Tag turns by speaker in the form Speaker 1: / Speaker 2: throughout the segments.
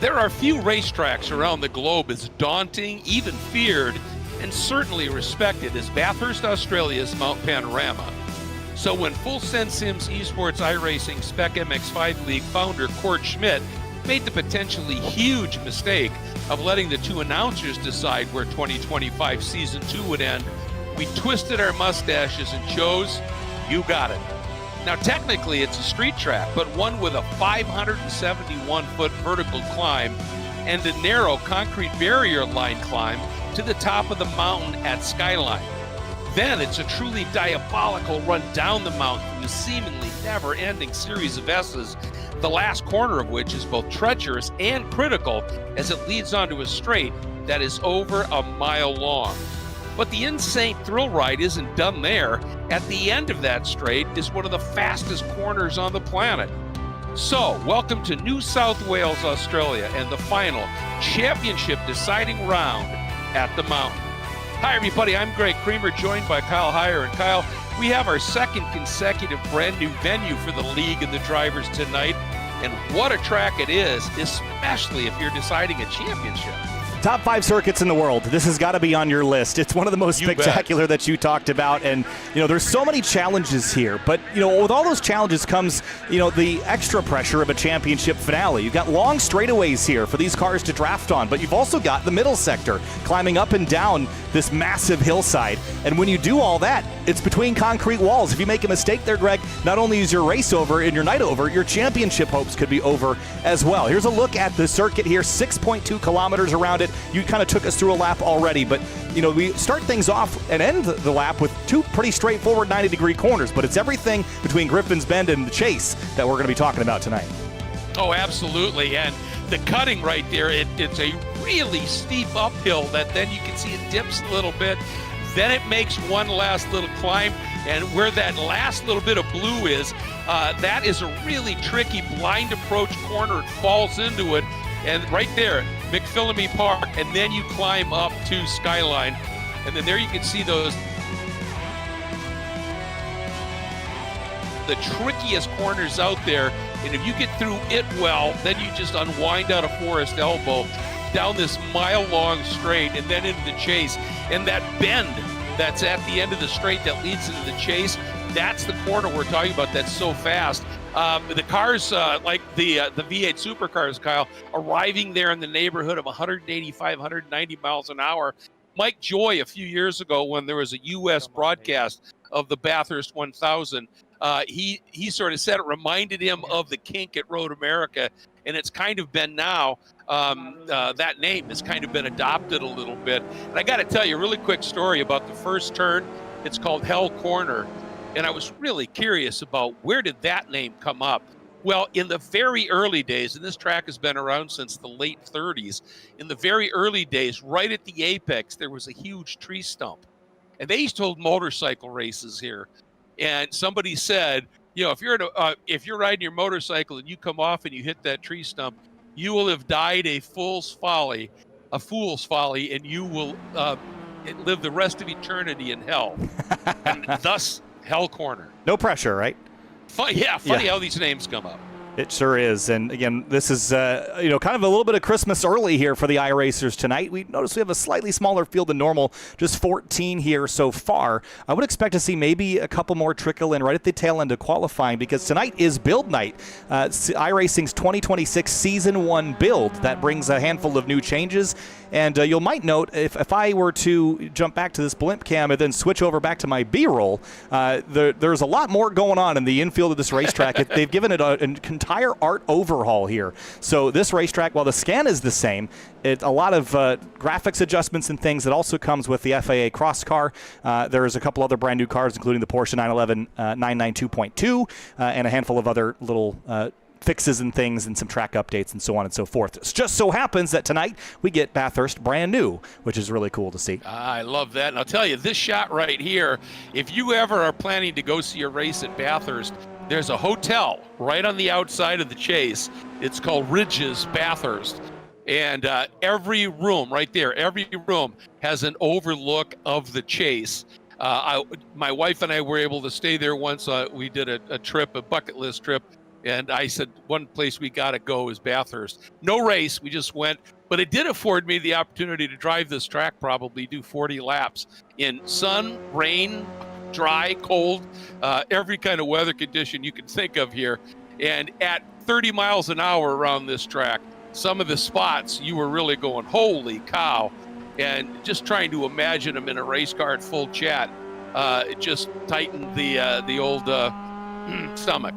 Speaker 1: There are few racetracks around the globe as daunting, even feared, and certainly respected as Bathurst, Australia's Mount Panorama. So when Full Sense Sims Esports iRacing Spec MX5 League founder Court Schmidt made the potentially huge mistake of letting the two announcers decide where 2025 Season 2 would end, we twisted our mustaches and chose, you got it. Now technically it's a street track, but one with a 571-foot vertical climb and a narrow concrete barrier line climb to the top of the mountain at Skyline. Then it's a truly diabolical run down the mountain through a seemingly never-ending series of S's, the last corner of which is both treacherous and critical as it leads onto a straight that is over a mile long. But the insane thrill ride isn't done there. At the end of that straight is one of the fastest corners on the planet. So, welcome to New South Wales, Australia, and the final championship deciding round at the mountain. Hi everybody, I'm Greg Creamer, joined by Kyle Heyer. And Kyle, we have our second consecutive brand new venue for the league and the drivers tonight. And what a track it is, especially if you're deciding a championship.
Speaker 2: Top 5 circuits in the world. This has got to be on your list. It's one of the most spectacular that you talked about. And, there's so many challenges here. But, with all those challenges comes, the extra pressure of a championship finale. You've got long straightaways here for these cars to draft on. But you've also got the middle sector climbing up and down this massive hillside. And when you do all that, it's between concrete walls. If you make a mistake there, Greg, not only is your race over and your night over, your championship hopes could be over as well. Here's a look at the circuit here, 6.2 kilometers around it. You kind of took us through a lap already, but we start things off and end the lap with two pretty straightforward 90-degree corners, but it's everything between Griffin's Bend and the Chase that we're going to be talking about tonight.
Speaker 1: Oh, absolutely. And the cutting right there, it's a really steep uphill that then you can see it dips a little bit. Then it makes one last little climb. And where that last little bit of blue is, that is a really tricky blind approach corner. It falls into it. And right there, McPhillamy Park. And then you climb up to Skyline. And then there you can see those. The trickiest corners out there, and if you get through it well, then you just unwind out of Forest Elbow down this mile-long straight and then into the chase. And that bend that's at the end of the straight that leads into the chase, that's the corner we're talking about that's so fast. The cars, like the V8 supercars, Kyle, arriving there in the neighborhood of 185, 190 miles an hour. Mike Joy, a few years ago, when there was a U.S. broadcast of the Bathurst 1000, he sort of said it reminded him of the kink at Road America, and it's kind of been now, that name has kind of been adopted a little bit. And I got to tell you a really quick story about the first turn. It's called Hell Corner, and I was really curious about where did that name come up. Well, in the very early days, and this track has been around since the late 30s, in the very early days, right at the apex, there was a huge tree stump. And they used to hold motorcycle races here. And somebody said, you know, if you're riding your motorcycle and you come off and you hit that tree stump, you will have died a fool's folly, and you will live the rest of eternity in hell. And thus, Hell Corner.
Speaker 2: No pressure, right?
Speaker 1: Funny how these names come up.
Speaker 2: It sure is. And again, this is, kind of a little bit of Christmas early here for the iRacers tonight. We notice we have a slightly smaller field than normal, just 14 here so far. I would expect to see maybe a couple more trickle in right at the tail end of qualifying, because tonight is build night. iRacing's 2026 Season 1 build. That brings a handful of new changes. And you might note, if I were to jump back to this blimp cam and then switch over back to my B-roll, there's a lot more going on in the infield of this racetrack. They've given it an entire art overhaul here. So this racetrack, while the scan is the same, a lot of graphics adjustments and things that also comes with the FAA Cross Car. There's a couple other brand new cars, including the Porsche 911 992.2 and a handful of other little fixes and things and some track updates and so on and so forth. It just so happens that tonight we get Bathurst brand new, which is really cool to see.
Speaker 1: I love that. And I'll tell you, this shot right here, if you ever are planning to go see a race at Bathurst, there's a hotel right on the outside of the chase. It's called Ridges Bathurst. And every room right there, every room has an overlook of the chase. My wife and I were able to stay there once. We did a trip, a bucket list trip. And I said, one place we got to go is Bathurst. No race, we just went. But it did afford me the opportunity to drive this track, probably do 40 laps in sun, rain, dry, cold, every kind of weather condition you can think of here. And at 30 miles an hour around this track, some of the spots you were really going, holy cow. And just trying to imagine them in a race car at full chat, it just tightened the old stomach.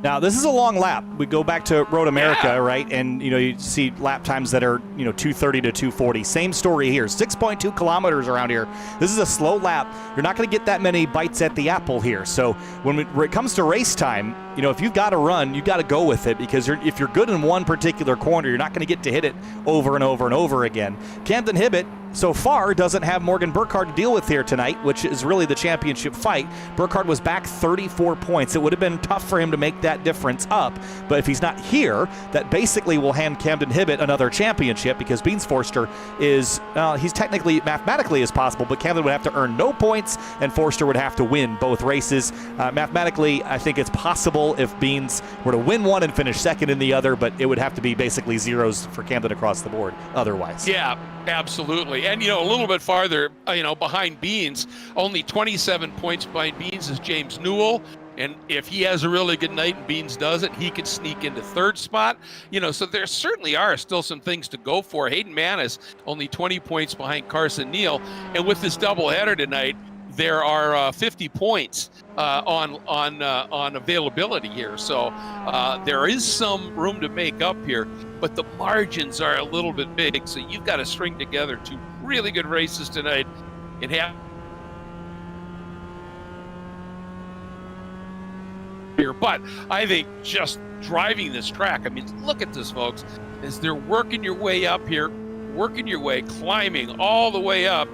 Speaker 2: Now, this is a long lap. We go back to Road America, right? And, you see lap times that are, 2:30 to 2:40. Same story here. 6.2 kilometers around here. This is a slow lap. You're not going to get that many bites at the apple here. So when it comes to race time, if you've got to run, you've got to go with it, because if you're good in one particular corner, you're not going to get to hit it over and over and over again. Camden Hibbett, so far, doesn't have Morgan Burkhardt to deal with here tonight, which is really the championship fight. Burkhardt was back 34 points. It would have been tough for him to make that difference up, but if he's not here, that basically will hand Camden Hibbett another championship, because Beans Forster is, he's technically, mathematically is possible, but Camden would have to earn no points, and Forster would have to win both races. Mathematically, I think it's possible if Beans were to win one and finish second in the other, but it would have to be basically zeros for Camden across the board otherwise.
Speaker 1: Yeah, absolutely. And, a little bit farther, behind Beans, only 27 points behind Beans is James Newell. And if he has a really good night and Beans doesn't, he could sneak into third spot. So there certainly are still some things to go for. Hayden Manis, only 20 points behind Carson Neal. And with this doubleheader tonight, there are 50 points on availability here. So there is some room to make up here, but the margins are a little bit big. So you've got to string together two really good races tonight and have here. But I think just driving this track, I mean, look at this, folks, as they're working your way up here, working your way, climbing all the way up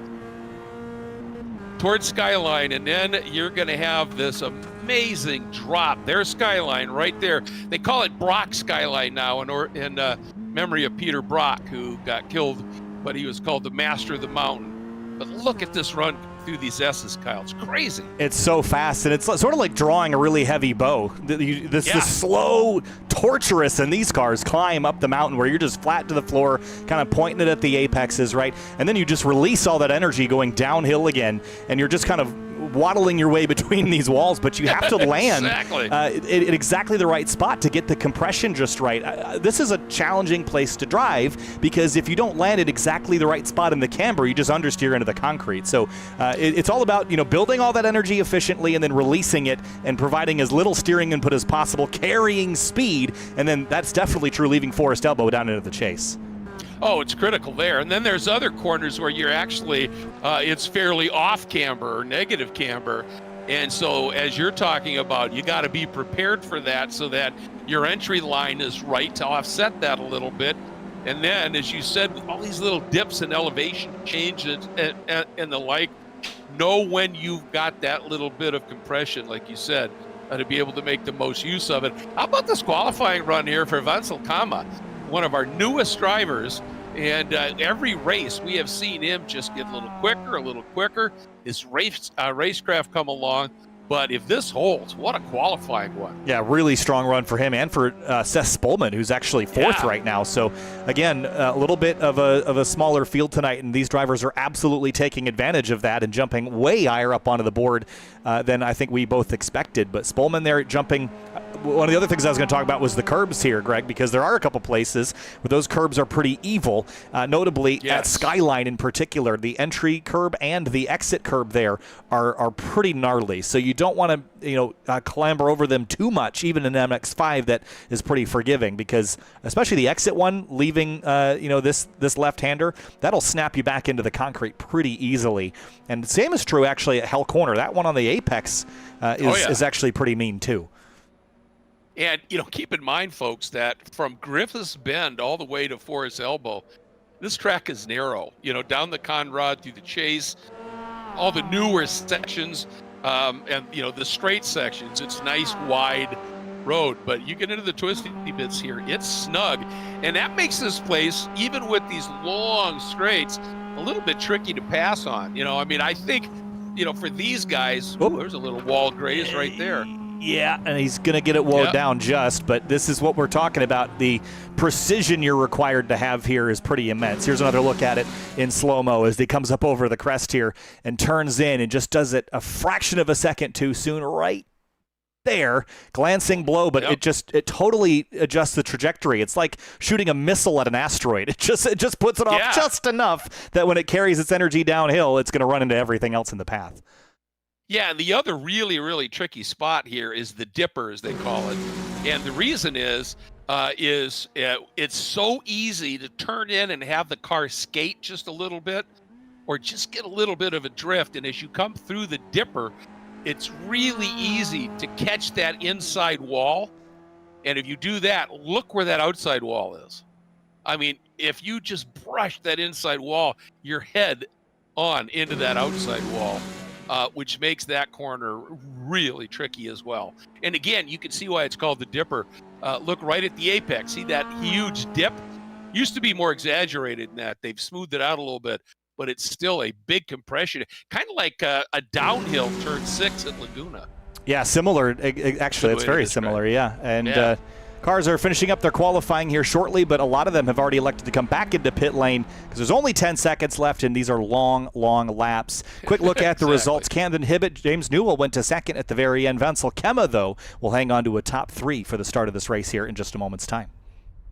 Speaker 1: towards Skyline, and then you're going to have this amazing drop. There's Skyline right there. They call it Brock Skyline now in memory of Peter Brock, who got killed, but he was called the Master of the Mountain. But look at this run through these S's, Kyle. It's crazy.
Speaker 2: It's so fast, and it's sort of like drawing a really heavy bow. This slow, torturous, and these cars climb up the mountain where you're just flat to the floor, kind of pointing it at the apexes, right? And then you just release all that energy going downhill again, and you're just kind of waddling your way between these walls, but you have to land
Speaker 1: exactly.
Speaker 2: at exactly the right spot to get the compression just right. This is a challenging place to drive, because if you don't land at exactly the right spot in the camber, you just understeer into the concrete. So it's all about, building all that energy efficiently and then releasing it and providing as little steering input as possible, carrying speed, and then that's definitely true leaving Forest Elbow down into the chase.
Speaker 1: Oh, it's critical there. And then there's other corners where you're actually, it's fairly off camber or negative camber. And so as you're talking about, you got to be prepared for that so that your entry line is right to offset that a little bit. And then, as you said, all these little dips and elevation changes and the like, know when you've got that little bit of compression, like you said, to be able to make the most use of it. How about this qualifying run here for Wenzel Kama? One of our newest drivers, and every race we have seen him just get a little quicker. His racecraft come along, but if this holds, what a qualifying one.
Speaker 2: Yeah, really strong run for him and for Seth Spolman, who's actually fourth right now. So again, a little bit of a smaller field tonight, and these drivers are absolutely taking advantage of that and jumping way higher up onto the board than I think we both expected. But Spolman there jumping. One of the other things I was going to talk about was the curbs here, Greg, because there are a couple places where those curbs are pretty evil, notably at Skyline in particular. The entry curb and the exit curb there are pretty gnarly. So you don't want to clamber over them too much, even in MX-5 that is pretty forgiving, because especially the exit one, leaving this left-hander, that'll snap you back into the concrete pretty easily. And the same is true actually at Hell Corner. That one on the apex is actually pretty mean too.
Speaker 1: And, keep in mind, folks, that from Griffiths Bend all the way to Forest Elbow, this track is narrow, down the Conrad, through the Chase, all the newer sections, and, the straight sections. It's nice, wide road. But you get into the twisty bits here, it's snug. And that makes this place, even with these long straights, a little bit tricky to pass on. I think, for these guys, there's a little wall graze right there.
Speaker 2: Yeah, and he's going to get it wowed down just, but this is what we're talking about. The precision you're required to have here is pretty immense. Here's another look at it in slow-mo as he comes up over the crest here and turns in and just does it a fraction of a second too soon right there. Glancing blow, but it totally adjusts the trajectory. It's like shooting a missile at an asteroid. It just puts it off just enough that when it carries its energy downhill, it's going to run into everything else in the path.
Speaker 1: Yeah, and the other really, really tricky spot here is the dipper, as they call it. And the reason is it's so easy to turn in and have the car skate just a little bit or just get a little bit of a drift. And as you come through the dipper, it's really easy to catch that inside wall. And if you do that, look where that outside wall is. I mean, if you just brush that inside wall, you're head on into that outside wall. Which makes that corner really tricky as well. And again, you can see why it's called the dipper. Look right at the apex. See that huge dip? Used to be more exaggerated than that. They've smoothed it out a little bit, but it's still a big compression. Kind of like a downhill turn 6 at Laguna.
Speaker 2: Yeah, similar. Actually, it's very similar, yeah. And cars are finishing up their qualifying here shortly, but a lot of them have already elected to come back into pit lane because there's only 10 seconds left, and these are long, long laps. Quick look at the results. Camden Hibbett, James Newell went to second at the very end. Wenzel Kema, though, will hang on to a top 3 for the start of this race here in just a moment's time.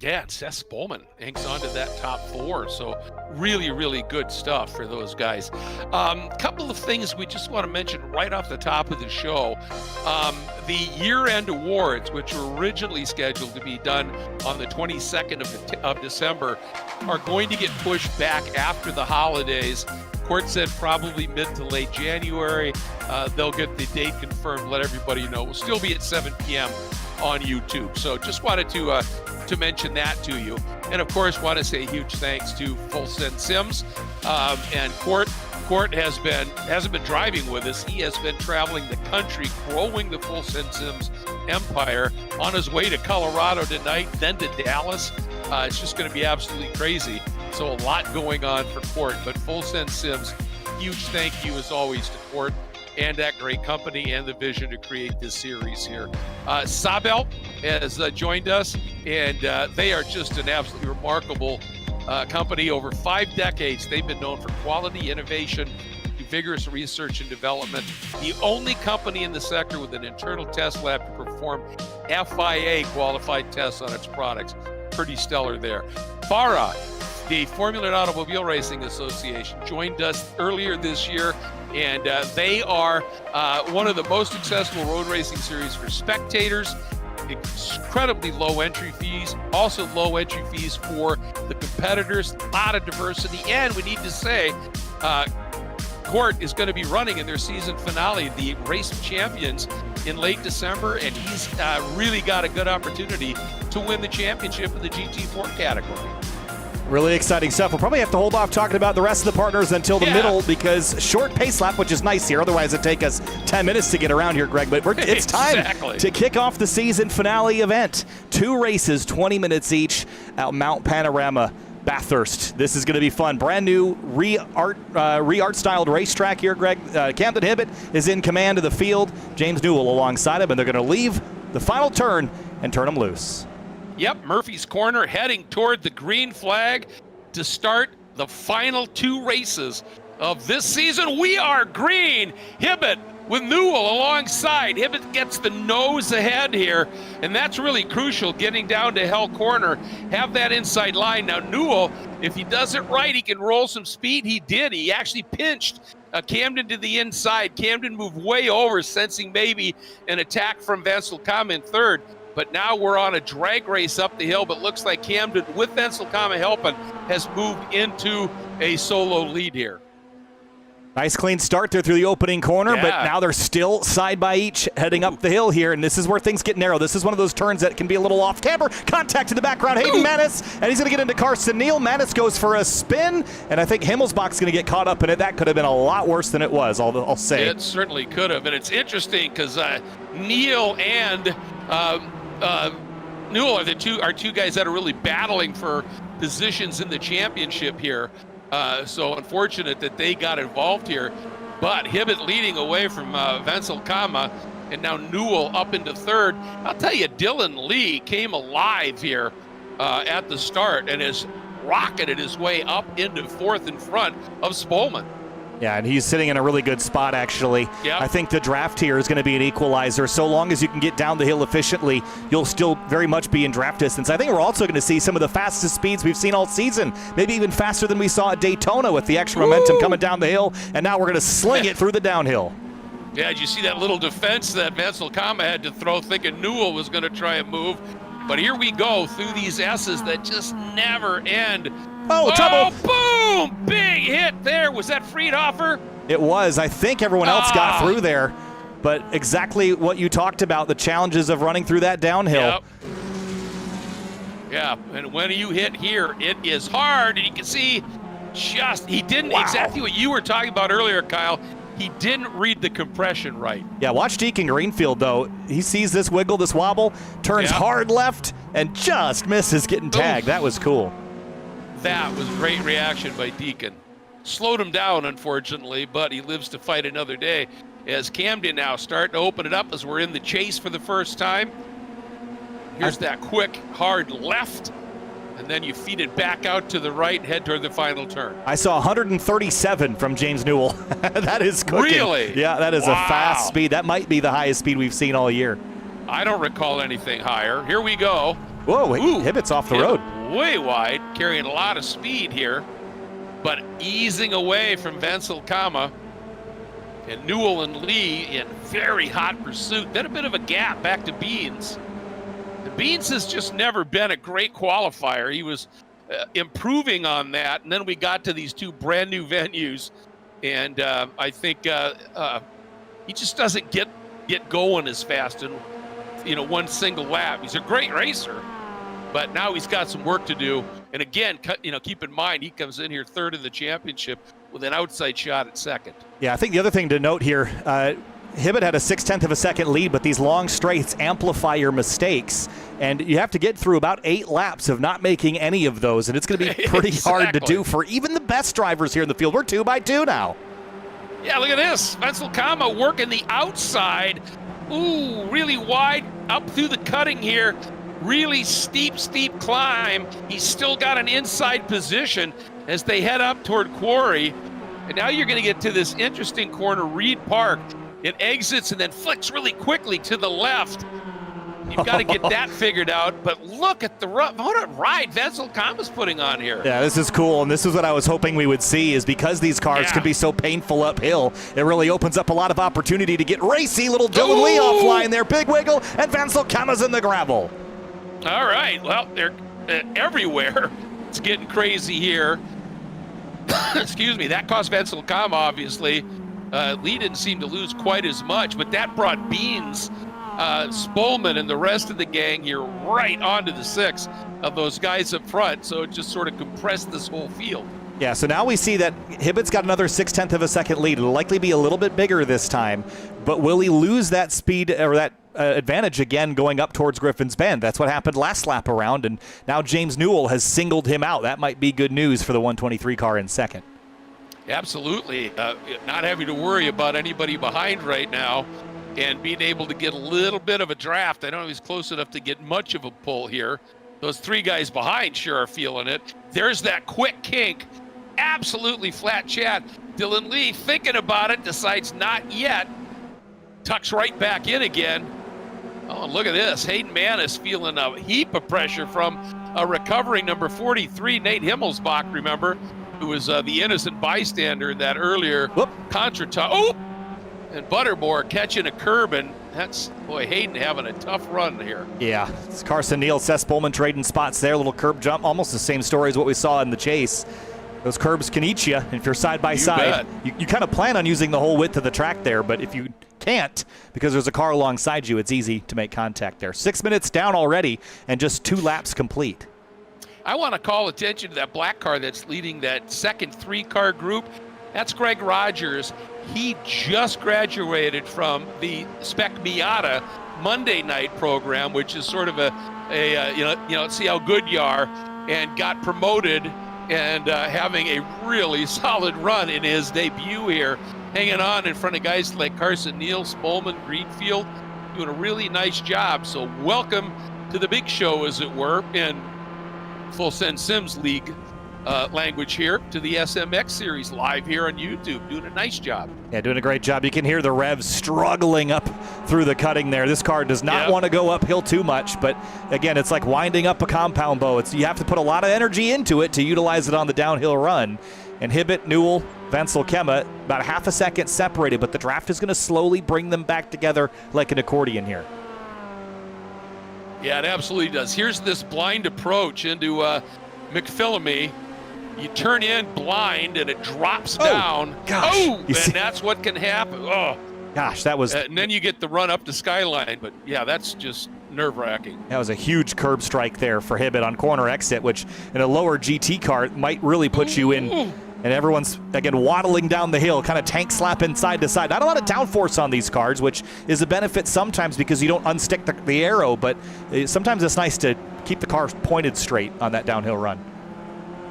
Speaker 1: Yeah, and Seth Spolman hangs on to that top 4. So really, really good stuff for those guys. Couple of things we just want to mention right off the top of the show. The year-end awards, which were originally scheduled to be done on the 22nd of December, are going to get pushed back after the holidays. Court said probably mid to late January. They'll get the date confirmed, let everybody know. We'll still be at 7 p.m. on YouTube. So just wanted to mention that to you. And of course, want to say huge thanks to Full Send Sims and Court. Court hasn't been driving with us. He has been traveling the country, growing the Full Send Sims empire. On his way to Colorado tonight, then to Dallas. It's just going to be absolutely crazy. So a lot going on for Court, but Full Send Sims, huge thank you as always to Court and that great company and the vision to create this series here. Sabel has joined us, and they are just an absolutely remarkable company. Over 5 decades, they've been known for quality, innovation, vigorous research and development. The only company in the sector with an internal test lab to perform FIA qualified tests on its products. Pretty stellar there. FARA, the Formula and Automobile Racing Association, joined us earlier this year, and they are one of the most accessible road racing series for spectators. Incredibly low entry fees, also low entry fees for the competitors, a lot of diversity, and we need to say Court is going to be running in their season finale, the Race of Champions, in late December, and he's really got a good opportunity to win the championship in the GT4 category.
Speaker 2: Really exciting stuff. We'll probably have to hold off talking about the rest of the partners until the middle, because short pace lap, which is nice here. Otherwise, it'd take us 10 minutes to get around here, Greg. But it's time to kick off the season finale event. 2 races, 20 minutes each at Mount Panorama, Bathurst. This is going to be fun. Brand new re-art-styled racetrack here, Greg. Camden Hibbett is in command of the field. James Newell alongside him, and they're going to leave the final turn and turn him loose.
Speaker 1: Yep, Murphy's Corner heading toward the green flag to start the final 2 races of this season. We are green. Hibbett with Newell alongside. Hibbett gets the nose ahead here, and that's really crucial, getting down to Hell Corner, have that inside line. Now Newell, if he does it right, he can roll some speed. He did. He actually pinched Camden to the inside. Camden moved way over, sensing maybe an attack from Venselkam in third. But now we're on a drag race up the hill, but looks like Camden, with Venselkam helping, has moved into a solo lead here.
Speaker 2: Nice clean start there through the opening corner, but now they're still side by each heading up the hill here, and this is where things get narrow. This is one of those turns that can be a little off camber. Contact in the background, Hayden Manis, and he's going to get into Carson Neal. Manis goes for a spin, and I think Himmelsbach's going to get caught up in it. That could have been a lot worse than it was, I'll say.
Speaker 1: It certainly could have, and it's interesting because Neal and Newell are two guys that are really battling for positions in the championship here. So unfortunate that they got involved here. But Hibbett leading away from Venselkam, and now Newell up into third. I'll tell you, Dylan Lee came alive here at the start and has rocketed his way up into fourth in front of Spolman.
Speaker 2: Yeah, and he's sitting in a really good spot, actually.
Speaker 1: Yep.
Speaker 2: I think the draft here is going to be an equalizer. So long as you can get down the hill efficiently, you'll still very much be in draft distance. I think we're also going to see some of the fastest speeds we've seen all season, maybe even faster than we saw at Daytona with the extra momentum coming down the hill, and now we're going to sling it through the downhill.
Speaker 1: Yeah, did you see that little defense that Venselkam had to throw, thinking Newell was going to try and move? But here we go through these S's that just never end.
Speaker 2: Oh, trouble.
Speaker 1: Boom! Big hit there. Was that Friedhofer?
Speaker 2: It was. I think everyone else got through there. But exactly what you talked about, the challenges of running through that downhill.
Speaker 1: Yep. Yeah, and when you hit here, it is hard. And you can see he didn't exactly what you were talking about earlier, Kyle. He didn't read the compression right. Yeah,
Speaker 2: watch Deacon Greenfield, though. He sees this wiggle, this wobble, turns hard left, and just misses getting tagged. That was cool.
Speaker 1: That was great reaction by Deacon. Slowed him down, unfortunately, but he lives to fight another day. As Camden now starting to open it up as we're in the chase for the first time. Here's that quick, hard left, and then you feed it back out to the right and head toward the final turn.
Speaker 2: I saw 137 from James Newell. That is cooking.
Speaker 1: Really?
Speaker 2: Yeah, that is a fast speed. That might be the highest speed we've seen all year.
Speaker 1: I don't recall anything higher. Here we go.
Speaker 2: Whoa, Hibbett's off the road.
Speaker 1: Way wide, carrying a lot of speed here, but easing away from Venselkam. And Newell and Lee in very hot pursuit. Then a bit of a gap back to Beans. The Beans has just never been a great qualifier. He was improving on that, and then we got to these 2 brand new venues And I think he just doesn't get going as fast in one single lap. He's a great racer, but now he's got some work to do. And again, keep in mind he comes in here third in the championship with an outside shot at second.
Speaker 2: Yeah, I think the other thing to note here, Hibbett had a 0.6 of a second lead, but these long straights amplify your mistakes, and you have to get through about 8 laps of not making any of those, and it's going to be pretty hard to do for even the best drivers here in the field. We're 2 by 2 now.
Speaker 1: Yeah, look at this. Wenzel Kama working the outside. Ooh, really wide up through the cutting here. Really steep climb. He's still got an inside position as they head up toward Quarry. And now you're going to get to this interesting corner, Reed Park. It exits and then flicks really quickly to the left. You've got to get that figured out. But look at what a ride Wenzel Kama's putting on here.
Speaker 2: Yeah, this is cool, and this is what I was hoping we would see, is because these cars can be so painful uphill, it really opens up a lot of opportunity to get racy. Little Dylan Lee offline there, big wiggle, and Wenzel Kama's in the gravel.
Speaker 1: All right, well, they're everywhere. It's getting crazy here. Excuse me, that cost Wenzel Kama, obviously. Lee didn't seem to lose quite as much, but that brought Beans, Spolman, and the rest of the gang here right onto the 6 of those guys up front, so it just sort of compressed this whole field.
Speaker 2: Yeah, so now we see that Hibbett's got another 0.6 of a second lead. It'll likely be a little bit bigger this time, but will he lose that speed or that advantage again going up towards Griffin's Bend? That's what happened last lap around, and now James Newell has singled him out. That might be good news for the 123 car in second.
Speaker 1: Absolutely. Not having to worry about anybody behind right now and being able to get a little bit of a draft. I don't know if he's close enough to get much of a pull here. Those 3 guys behind sure are feeling it. There's that quick kink. Absolutely flat chat. Dylan Lee thinking about it, decides not yet. Tucks right back in again. Oh, and look at this. Hayden Manis feeling a heap of pressure from a recovering number 43, Nate Himmelsbach, remember, who was the innocent bystander in that earlier contra-top. Oh! And Buttermore catching a curb, and that's, boy, Hayden having a tough run here. Yeah,
Speaker 2: it's Carson Neal, Seth Spolman trading spots there. Little curb jump, almost the same story as what we saw in the chase. Those curbs can eat you, and if you're side by side, you kind of plan on using the whole width of the track there, but if you can't, because there's a car alongside you, it's easy to make contact there. 6 minutes down already, and just 2 laps complete.
Speaker 1: I want to call attention to that black car that's leading that second 3-car group. That's Greg Rogers. He just graduated from the Spec Miata Monday night program, which is sort of a see how good you are, and got promoted and having a really solid run in his debut here, hanging on in front of guys like Carson Neal, Spolman, Greenfield, doing a really nice job. So welcome to the big show, as it were, in Full Send Sims League language here, to the SMX Series live here on YouTube. Doing a nice job. Yeah, doing a great job. You can hear the revs struggling up through the cutting there. This car does not want to go uphill too much, but again, it's like winding up a compound bow. You have to put a lot of energy into it to utilize it on the downhill run. And Hibbett, Newell, Wenzel Kama, about a half a second separated, but the draft is going to slowly bring them back together like an accordion here. Yeah, it absolutely does. Here's this blind approach into McPhillamy. You turn in blind and it drops down.
Speaker 2: Gosh.
Speaker 1: And that's what can happen. Oh,
Speaker 2: gosh, that was.
Speaker 1: And then you get the run up to Skyline. But yeah, that's just nerve-wracking.
Speaker 2: That was a huge curb strike there for Hibbett on corner exit, which in a lower GT car might really put you in. And everyone's, again, waddling down the hill, kind of tank slapping side to side. Not a lot of downforce on these cars, which is a benefit sometimes because you don't unstick the arrow, but sometimes it's nice to keep the car pointed straight on that downhill run.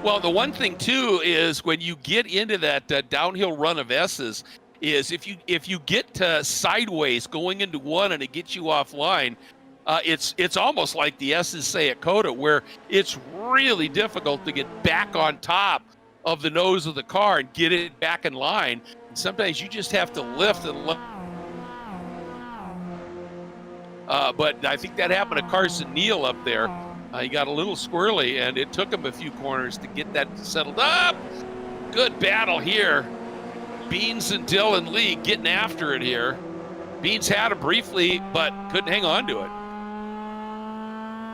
Speaker 1: Well, the one thing, too, is when you get into that downhill run of S's, is if you get sideways going into one and it gets you offline, it's almost like the S's say at COTA, where it's really difficult to get back on top of the nose of the car and get it back in line. And sometimes you just have to lift and lift. But I think that happened to Carson Neal up there. He got a little squirrely, and it took him a few corners to get that settled up. Good battle here. Beans and Dylan Lee getting after it here. Beans had it briefly, but couldn't hang on to it.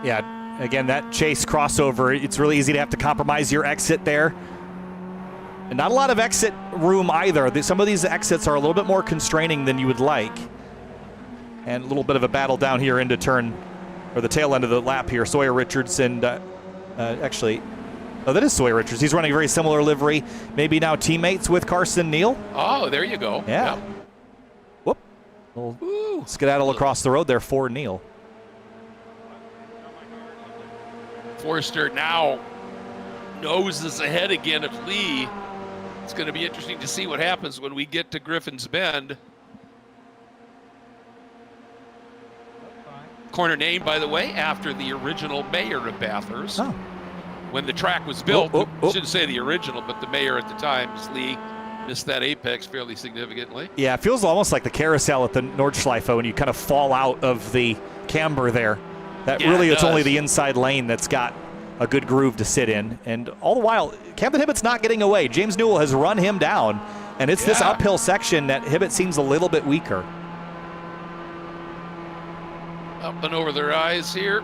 Speaker 2: Yeah, again, that chase crossover, it's really easy to have to compromise your exit there. And not a lot of exit room either. Some of these exits are a little bit more constraining than you would like. And a little bit of a battle down here into turn, or the tail end of the lap here. Sawyer Richards and actually, oh, that is Sawyer Richards. He's running a very similar livery. Maybe now teammates with Carson Neal.
Speaker 1: Oh, there you go.
Speaker 2: Yeah.
Speaker 1: Yep.
Speaker 2: Whoop. Little skedaddle across the road there for Neal.
Speaker 1: Forster now noses ahead again of Lee. It's going to be interesting to see what happens when we get to Griffin's Bend. Corner named, by the way, after the original mayor of Bathurst.
Speaker 2: Oh.
Speaker 1: When the track was built, shouldn't say the original, but the mayor at the time, Lee, missed that apex fairly significantly.
Speaker 2: Yeah, it feels almost like the carousel at the Nordschleife when you kind of fall out of the camber there. That really, it's only the inside lane that's got a good groove to sit in. And all the while, Camden Hibbett's not getting away. James Newell has run him down, and it's this uphill section that Hibbett seems a little bit weaker.
Speaker 1: Up and over their eyes here.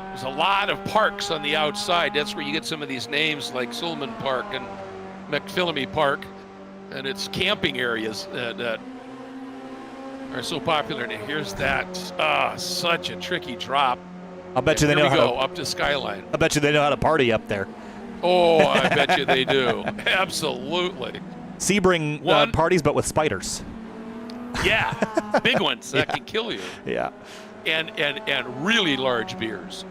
Speaker 1: There's a lot of parks on the outside. That's where you get some of these names like Sulman Park and McPhillamy Park. And it's camping areas that are so popular. And here's that, such a tricky drop.
Speaker 2: I'll bet you they know how to
Speaker 1: up to Skyline.
Speaker 2: I bet you they know how to party up there.
Speaker 1: Oh, I bet you they do. Absolutely.
Speaker 2: Sebring parties, but with spiders.
Speaker 1: Yeah, big ones that can kill you.
Speaker 2: Yeah.
Speaker 1: And really large beers.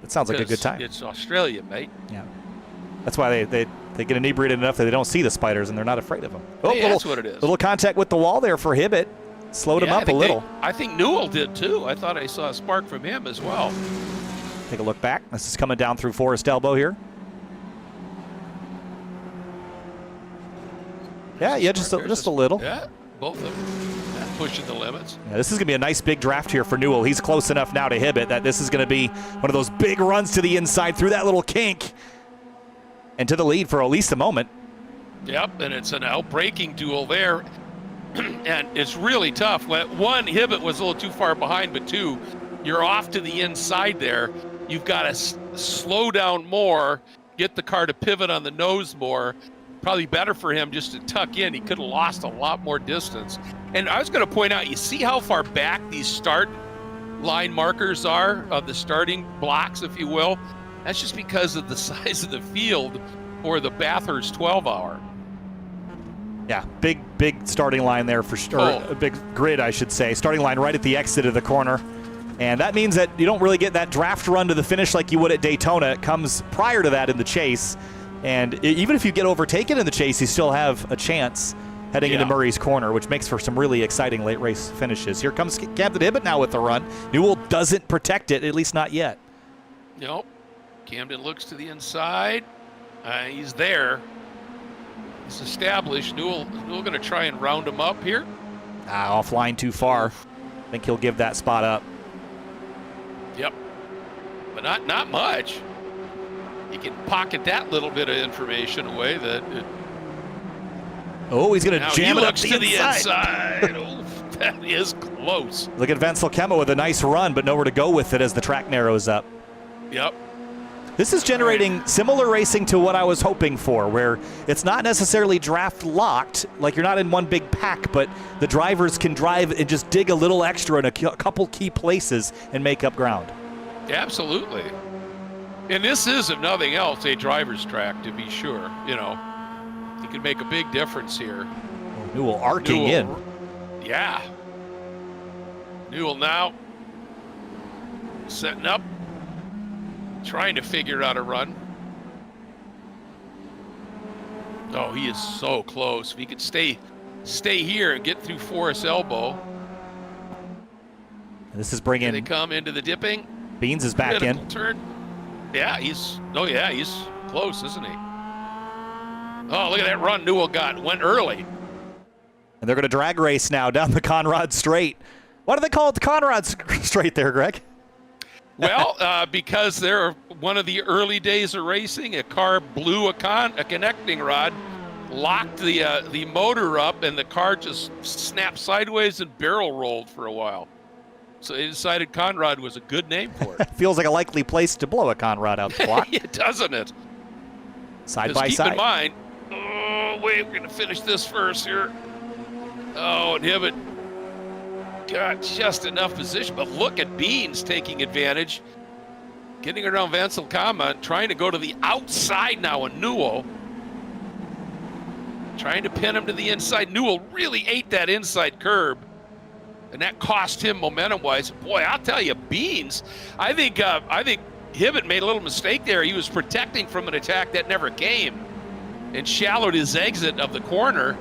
Speaker 2: It sounds like a good time.
Speaker 1: It's Australia, mate.
Speaker 2: Yeah. That's why they get inebriated enough that they don't see the spiders and they're not afraid of them. Oh,
Speaker 1: hey, that's what it is.
Speaker 2: Little contact with the wall there for Hibbett. Slowed him up a little.
Speaker 1: I think Newell did too. I thought I saw a spark from him as well.
Speaker 2: Take a look back. This is coming down through Forest Elbow here. Yeah, just a little.
Speaker 1: Yeah, both of them pushing the limits.
Speaker 2: Yeah, this is going to be a nice big draft here for Newell. He's close enough now to Hibbett that this is going to be one of those big runs to the inside through that little kink and to the lead for at least a moment.
Speaker 1: Yep, and it's an outbreaking duel there. And it's really tough. One, Hibbett was a little too far behind, but two, you're off to the inside there. You've got to slow down more, get the car to pivot on the nose more. Probably better for him just to tuck in. He could have lost a lot more distance. And I was going to point out, you see how far back these start line markers are of the starting blocks, if you will? That's just because of the size of the field for the Bathurst 12-hour.
Speaker 2: Yeah, big starting line there for sure. A big grid, I should say. Starting line right at the exit of the corner. And that means that you don't really get that draft run to the finish like you would at Daytona. It comes prior to that in the chase. And even if you get overtaken in the chase, you still have a chance heading into Murray's Corner, which makes for some really exciting late race finishes. Here comes Camden Hibbett now with the run. Newell doesn't protect it, at least not yet.
Speaker 1: Nope. Camden looks to the inside. He's there. He's established. Newell going to try and round him up here.
Speaker 2: Offline too far. I think he'll give that spot up.
Speaker 1: Yep. But not much. He can pocket that little bit of information away.
Speaker 2: He's going to jam it up
Speaker 1: to the inside. Oh, that is close.
Speaker 2: Look at Wenzel Kemma with a nice run, but nowhere to go with it as the track narrows up.
Speaker 1: Yep.
Speaker 2: This is generating similar racing to what I was hoping for, where it's not necessarily draft locked, like you're not in one big pack, but the drivers can drive and just dig a little extra in a couple key places and make up ground.
Speaker 1: Absolutely. And this is, if nothing else, a driver's track, to be sure. You know, you can make a big difference here.
Speaker 2: Newell arcing in.
Speaker 1: Yeah. Newell now setting up, trying to figure out a run. Oh, he is so close. If he could stay here and get through Forest Elbow.
Speaker 2: This is bringing.
Speaker 1: Here they come into the dipping.
Speaker 2: Beans is back in.
Speaker 1: Turn. Yeah, he's close, isn't he? Oh, look at that run Newell went early.
Speaker 2: And they're going to drag race now down the Conrad Straight. Why do they call it the Conrad Straight there, Greg?
Speaker 1: Well, because they're one of the early days of racing. A car blew a connecting rod, locked the motor up, and the car just snapped sideways and barrel rolled for a while. So they decided Conrad was a good name for it.
Speaker 2: Feels like a likely place to blow a Conrad out the block.
Speaker 1: Doesn't it?
Speaker 2: Side by side.
Speaker 1: Keep in mind, oh, wait, we're going to finish this first here. Oh, and Hibbett got just enough position, but look at Beans taking advantage, getting around Vansel Kama, trying to go to the outside now, and Newell trying to pin him to the inside. Newell really ate that inside curb, and that cost him momentum-wise. Boy, I'll tell you, Beans, I think Hibbett made a little mistake there. He was protecting from an attack that never came and shallowed his exit of the corner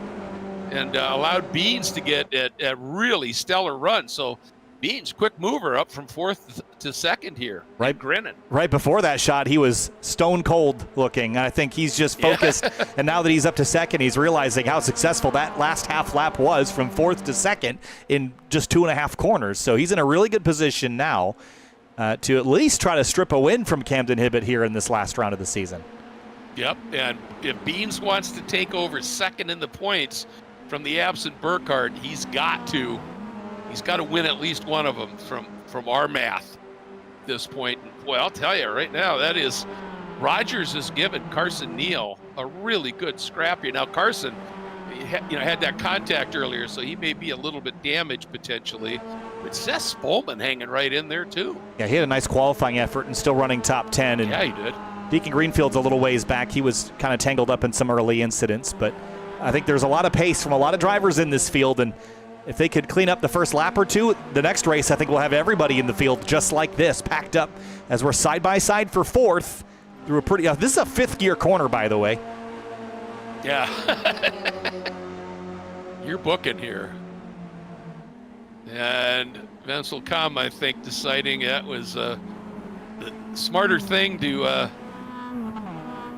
Speaker 1: and allowed Beans to get a really stellar run. So Beans, quick mover, up from 4th to 2nd here.
Speaker 2: Right,
Speaker 1: grinning.
Speaker 2: Right before that shot, he was stone cold looking. I think he's just focused. Yeah. And now that he's up to 2nd, he's realizing how successful that last half lap was from 4th to 2nd in just 2.5 corners. So he's in a really good position now to at least try to strip a win from Camden Hibbett here in this last round of the season.
Speaker 1: Yep, and if Beans wants to take over 2nd in the points from the absent Burkhardt, he's got to win at least one of them from our math at this point. Boy, I'll tell you right now, that is, Rogers has given Carson Neal a really good scrap here. Now Carson, had that contact earlier, so he may be a little bit damaged potentially. But Seth Spolman hanging right in there too.
Speaker 2: Yeah, he had a nice qualifying effort and still running top 10. And
Speaker 1: yeah, he did.
Speaker 2: Deacon Greenfield's a little ways back. He was kind of tangled up in some early incidents, but I think there's a lot of pace from a lot of drivers in this field, and if they could clean up the first lap or two, the next race I think we'll have everybody in the field just like this, packed up as we're side by side for 4th through a pretty. This is a 5th gear corner, by the way.
Speaker 1: Yeah, you're booking here, and Vansel Kam, I think, deciding that was the smarter thing to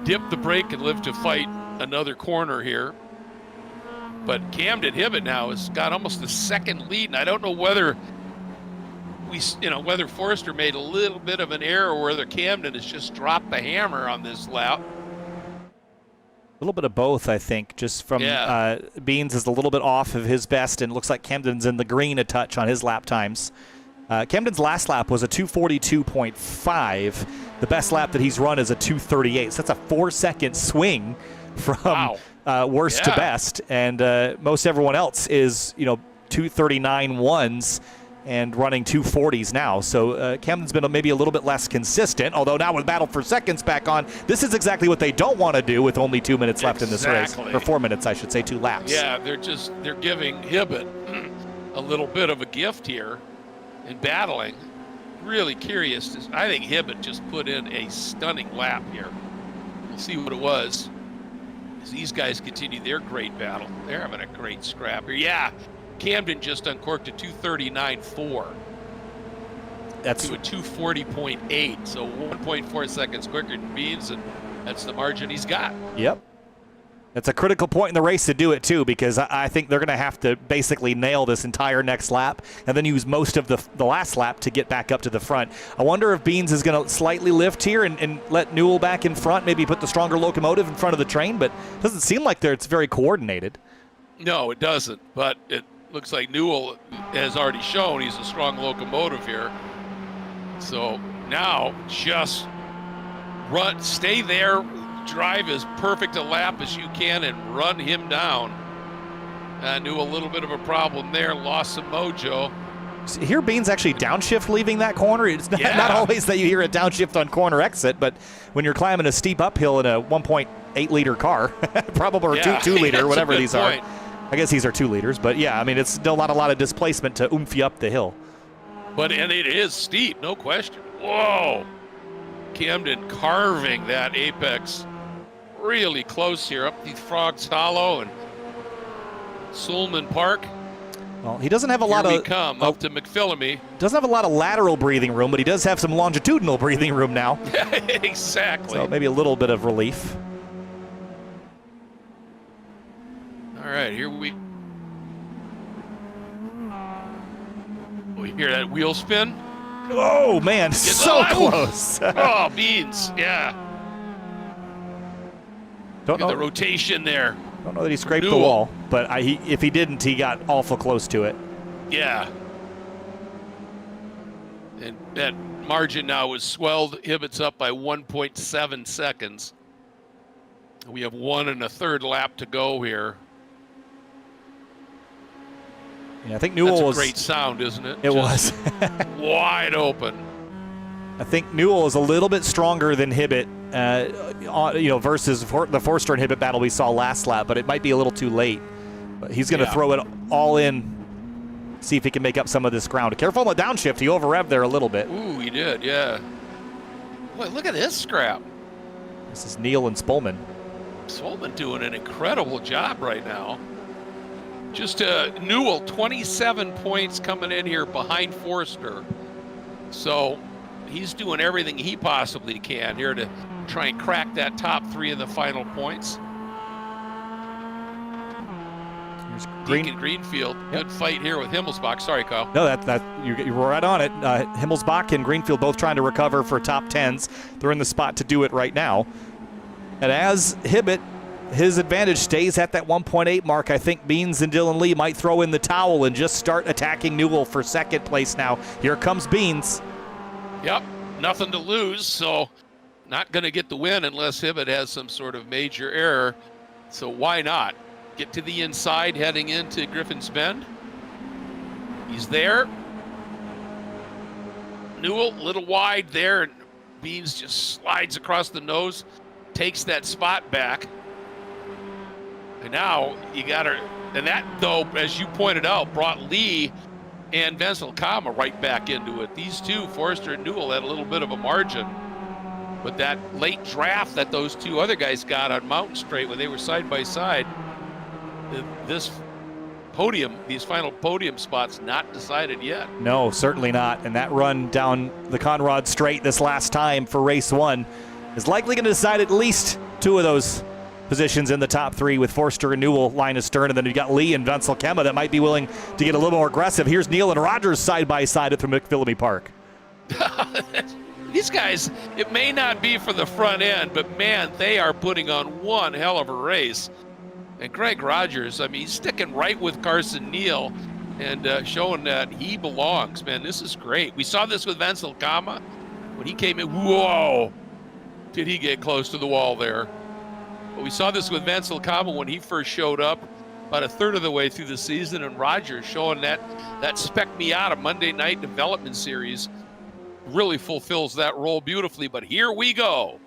Speaker 1: dip the brake and live to fight another corner here. But Camden Hibbett now has got almost the 2nd lead, and I don't know whether whether Forrester made a little bit of an error or whether Camden has just dropped the hammer on this lap.
Speaker 2: A little bit of both, I think, just from Beans is a little bit off of his best, and looks like Camden's in the green a touch on his lap times. Camden's last lap was a 2:42.5. The best lap that he's run is a 2:38. So that's a 4-second swing from worst to best. And most everyone else is, 2:39 ones and running 2:40s now. So Camden's been maybe a little bit less consistent, although now with Battle for Seconds back on, this is exactly what they don't want to do with only 2 minutes left in this race. Or 4 minutes, I should say, 2 laps.
Speaker 1: Yeah, they're giving Hibbett a little bit of a gift here in battling. Really curious. I think Hibbett just put in a stunning lap here. We'll see what it was as these guys continue their great battle. They're having a great scrap here. Yeah, Camden just uncorked a 2:39.4. That's to a 2:40.8, so 1.4 seconds quicker than Beans, and that's the margin he's got.
Speaker 2: Yep. It's a critical point in the race to do it, too, because I think they're going to have to basically nail this entire next lap and then use most of the last lap to get back up to the front. I wonder if Beans is going to slightly lift here and let Newell back in front, maybe put the stronger locomotive in front of the train, but it doesn't seem like it's very coordinated.
Speaker 1: No, it doesn't, but it looks like Newell has already shown he's a strong locomotive here. So now just stay there, drive as perfect a lap as you can and run him down. Knew a little bit of a problem there, lost some mojo.
Speaker 2: Here Beans actually downshift leaving that corner. It's not always that you hear a downshift on corner exit, but when you're climbing a steep uphill in a 1.8 liter car, probably, or 2 liter, whatever these are. I guess these are 2 liters, but yeah, I mean, it's still not a lot of displacement to oomph you up the hill.
Speaker 1: And it is steep, no question. Whoa! Camden carving that apex really close here up the Frogs Hollow and Sulman Park.
Speaker 2: Well, he doesn't have a lot of
Speaker 1: up to McPhillamy.
Speaker 2: Doesn't have a lot of lateral breathing room, but he does have some longitudinal breathing room now.
Speaker 1: Exactly.
Speaker 2: So maybe a little bit of relief.
Speaker 1: All right, here we hear that wheel spin.
Speaker 2: Oh man, so close.
Speaker 1: Oh, Beans, yeah.
Speaker 2: Don't know
Speaker 1: the rotation there.
Speaker 2: Don't know that he scraped the wall, but if he didn't, he got awful close to it.
Speaker 1: Yeah. And that margin now is swelled. Hibbett's up by 1.7 seconds. We have 1 1/3 lap to go here.
Speaker 2: Yeah, I think Newell was
Speaker 1: a great sound, isn't it?
Speaker 2: It was.
Speaker 1: Wide open.
Speaker 2: I think Newell is a little bit stronger than Hibbett, versus the Forster and Hibbett battle we saw last lap, but it might be a little too late. But he's going to throw it all in, see if he can make up some of this ground. Careful on the downshift. He over-revved there a little bit.
Speaker 1: Ooh, he did, yeah. Boy, look at this scrap.
Speaker 2: This is Neal and Spolman.
Speaker 1: Spolman doing an incredible job right now. Just Newell, 27 points coming in here behind Forster. So he's doing everything he possibly can here to try and crack that top 3 in the final points. Greenfield, good fight here with Himmelsbach. Sorry, Kyle.
Speaker 2: No, you were right on it. Himmelsbach and Greenfield both trying to recover for top 10s. They're in the spot to do it right now. And as Hibbett, his advantage stays at that 1.8 mark, I think Beans and Dylan Lee might throw in the towel and just start attacking Newell for second place now. Here comes Beans.
Speaker 1: Yep, nothing to lose, so not going to get the win unless Hibbett has some sort of major error. So why not? Get to the inside heading into Griffin's Bend. He's there. Newell, a little wide there, and Beans just slides across the nose, takes that spot back. And now you got her, and that, though, as you pointed out, brought Lee and Wenzel Kama right back into it. These two, Forster and Newell, had a little bit of a margin. But that late draft that those two other guys got on Mountain Straight when they were side by side, this podium, these final podium spots, not decided yet.
Speaker 2: No, certainly not. And that run down the Conrad Straight this last time for race 1 is likely going to decide at least 2 of those positions in the top 3 with Forster and Newell line astern, and then you've got Lee and Wenzel Kema that might be willing to get a little more aggressive. Here's Neal and Rogers side by side at the McPhillamy Park.
Speaker 1: These guys, it may not be for the front end, but man, they are putting on one hell of a race. And Greg Rogers, I mean, he's sticking right with Carson Neal and showing that he belongs. Man, this is great. We saw this with Wenzel Kama when he came in. Whoa, did he get close to the wall there? But we saw this with Wenzel Kama when he first showed up about a third of the way through the season, and Rogers showing that Spec Miata Monday Night Development Series really fulfills that role beautifully. But here we go.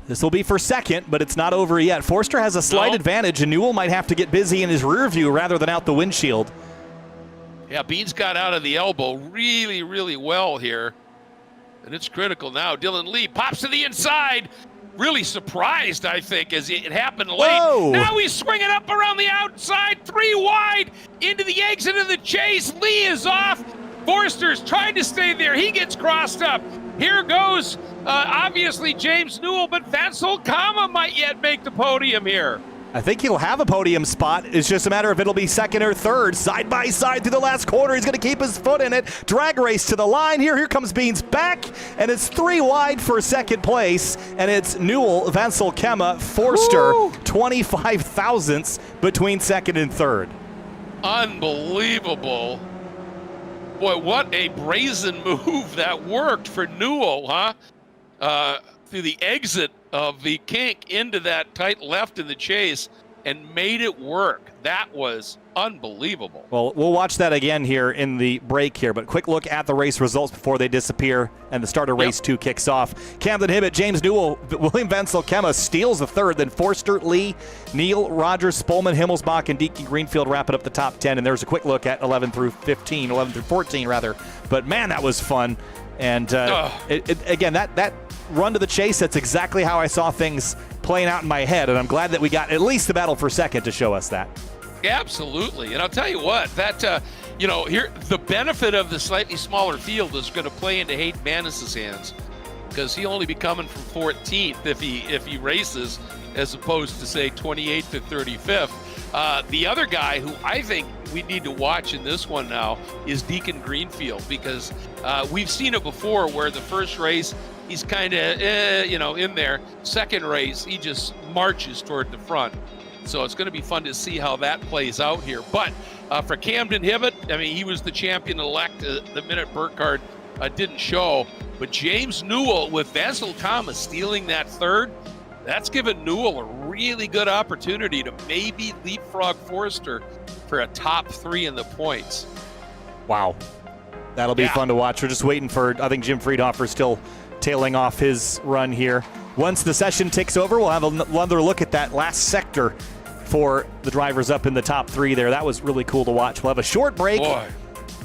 Speaker 2: This will be for second, but it's not over yet. Forster has a slight advantage, and Newell might have to get busy in his rear view rather than out the windshield.
Speaker 1: Yeah, Beans got out of the elbow really, really well here, and it's critical now. Dylan Lee pops to the inside. Really surprised, I think, as it happened late.
Speaker 2: Whoa.
Speaker 1: Now he's swinging up around the outside, 3 wide, into the exit of the chase. Lee is off. Forster's trying to stay there. He gets crossed up. Here goes, obviously, James Newell, but Wenzel Kama might yet make the podium here.
Speaker 2: I think he'll have a podium spot. It's just a matter of it'll be second or third. Side by side through the last corner. He's going to keep his foot in it. Drag race to the line. Here comes Beans back, and it's 3 wide for second place. And it's Newell, Wenzel Kema, Forster, 25 thousandths between second and third.
Speaker 1: Unbelievable. Boy, what a brazen move that worked for Newell, huh? Through the exit of the kink into that tight left in the chase and made it work. That was unbelievable.
Speaker 2: Well, we'll watch that again here in the break here, but quick look at the race results before they disappear and the start of race 2 kicks off. Camden Hibbett, James Newell, William Wenzel Kema steals the third, then Forster, Lee, Neal, Rogers, Spolman, Himmelsbach, and Deacon Greenfield wrapping up the top 10, and there's a quick look at 11 through 14 rather. But man, that was fun. And again, that run to the chase, that's exactly how I saw things playing out in my head, and I'm glad that we got at least the battle for second to show us that.
Speaker 1: Absolutely, and I'll tell you what, that here the benefit of the slightly smaller field is going to play into Hayden Manis's hands, because he'll only be coming from 14th if he races, as opposed to say 28th to 35th. The other guy who I think we need to watch in this one now is Deacon Greenfield, because we've seen it before where the first race he's kind of in there. Second race he just marches toward the front. So it's going to be fun to see how that plays out here. But for Camden Hibbett, I mean, he was the champion-elect the minute Burkhardt didn't show. But James Newell with Wenzel Kama stealing that third, That's given Newell a really good opportunity to maybe leapfrog Forster for a top 3 in the points.
Speaker 2: Wow. That'll be fun to watch. We're just waiting for, I think Jim Friedhofer still tailing off his run here. Once the session takes over, we'll have another look at that last sector for the drivers up in the top 3 there. That was really cool to watch. We'll have a short break.
Speaker 1: Boy.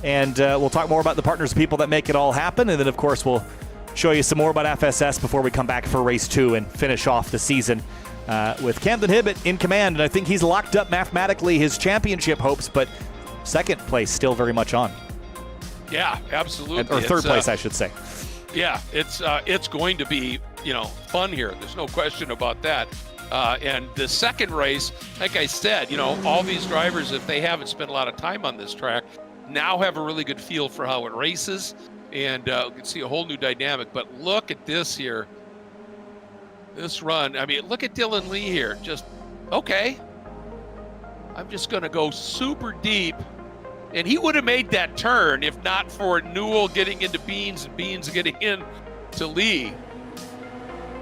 Speaker 2: And we'll talk more about the partners and people that make it all happen. And then, of course, we'll show you some more about FSS before we come back for race 2 and finish off the season with Camden Hibbett in command. And I think he's locked up mathematically his championship hopes, but second place still very much on.
Speaker 1: Yeah, absolutely.
Speaker 2: Or third place, I should say.
Speaker 1: Yeah, it's going to be, fun here. There's no question about that. And the second race, like I said, all these drivers, if they haven't spent a lot of time on this track, now have a really good feel for how it races, and we can see a whole new dynamic. But look at this here, this run. I mean, look at Dylan Lee here. Just, okay, I'm just going to go super deep. And he would have made that turn if not for Newell getting into Beans and Beans getting into Lee.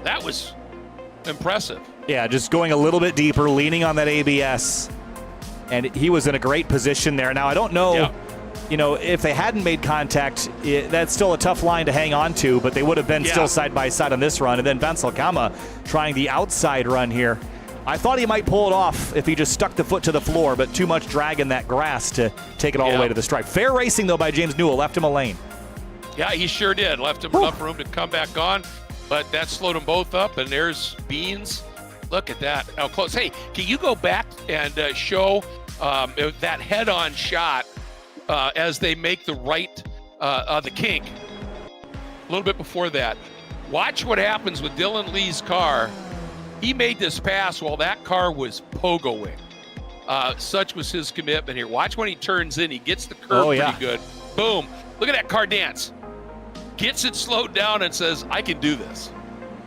Speaker 1: That was impressive.
Speaker 2: Yeah, just going a little bit deeper, leaning on that ABS. And he was in a great position there. Now, I don't know, if they hadn't made contact, that's still a tough line to hang on to, but they would have been still side by side on this run. And then Vanselkama trying the outside run here. I thought he might pull it off if he just stuck the foot to the floor, but too much drag in that grass to take it all the way to the stripe. Fair racing, though, by James Newell. Left him a lane.
Speaker 1: Yeah, he sure did. Left him enough room to come back on, but that slowed them both up, and there's Beans. Look at that, how close. Hey, can you go back and show that head-on shot as they make the right, the kink, a little bit before that. Watch what happens with Dylan Lee's car. He made this pass while that car was pogoing. Such was his commitment here. Watch when he turns in. He gets the curve pretty good. Boom. Look at that car dance. Gets it slowed down and says, I can do this.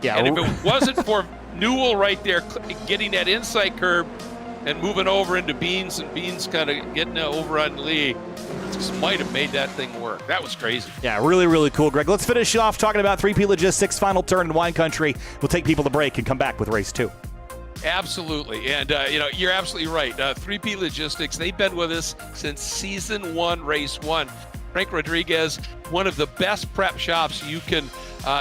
Speaker 1: Yeah. And if it wasn't for Newell right there getting that inside curb and moving over into Beans, and Beans kind of getting over on Lee, just might have made that thing work. That was crazy. Yeah,
Speaker 2: really, really cool, Greg. Let's finish off talking about 3P Logistics, final turn in wine country. We'll take people to break and come back with race 2.
Speaker 1: Absolutely. And, you're absolutely right. 3P Logistics, they've been with us since season 1, race 1. Frank Rodriguez, one of the best prep shops you can,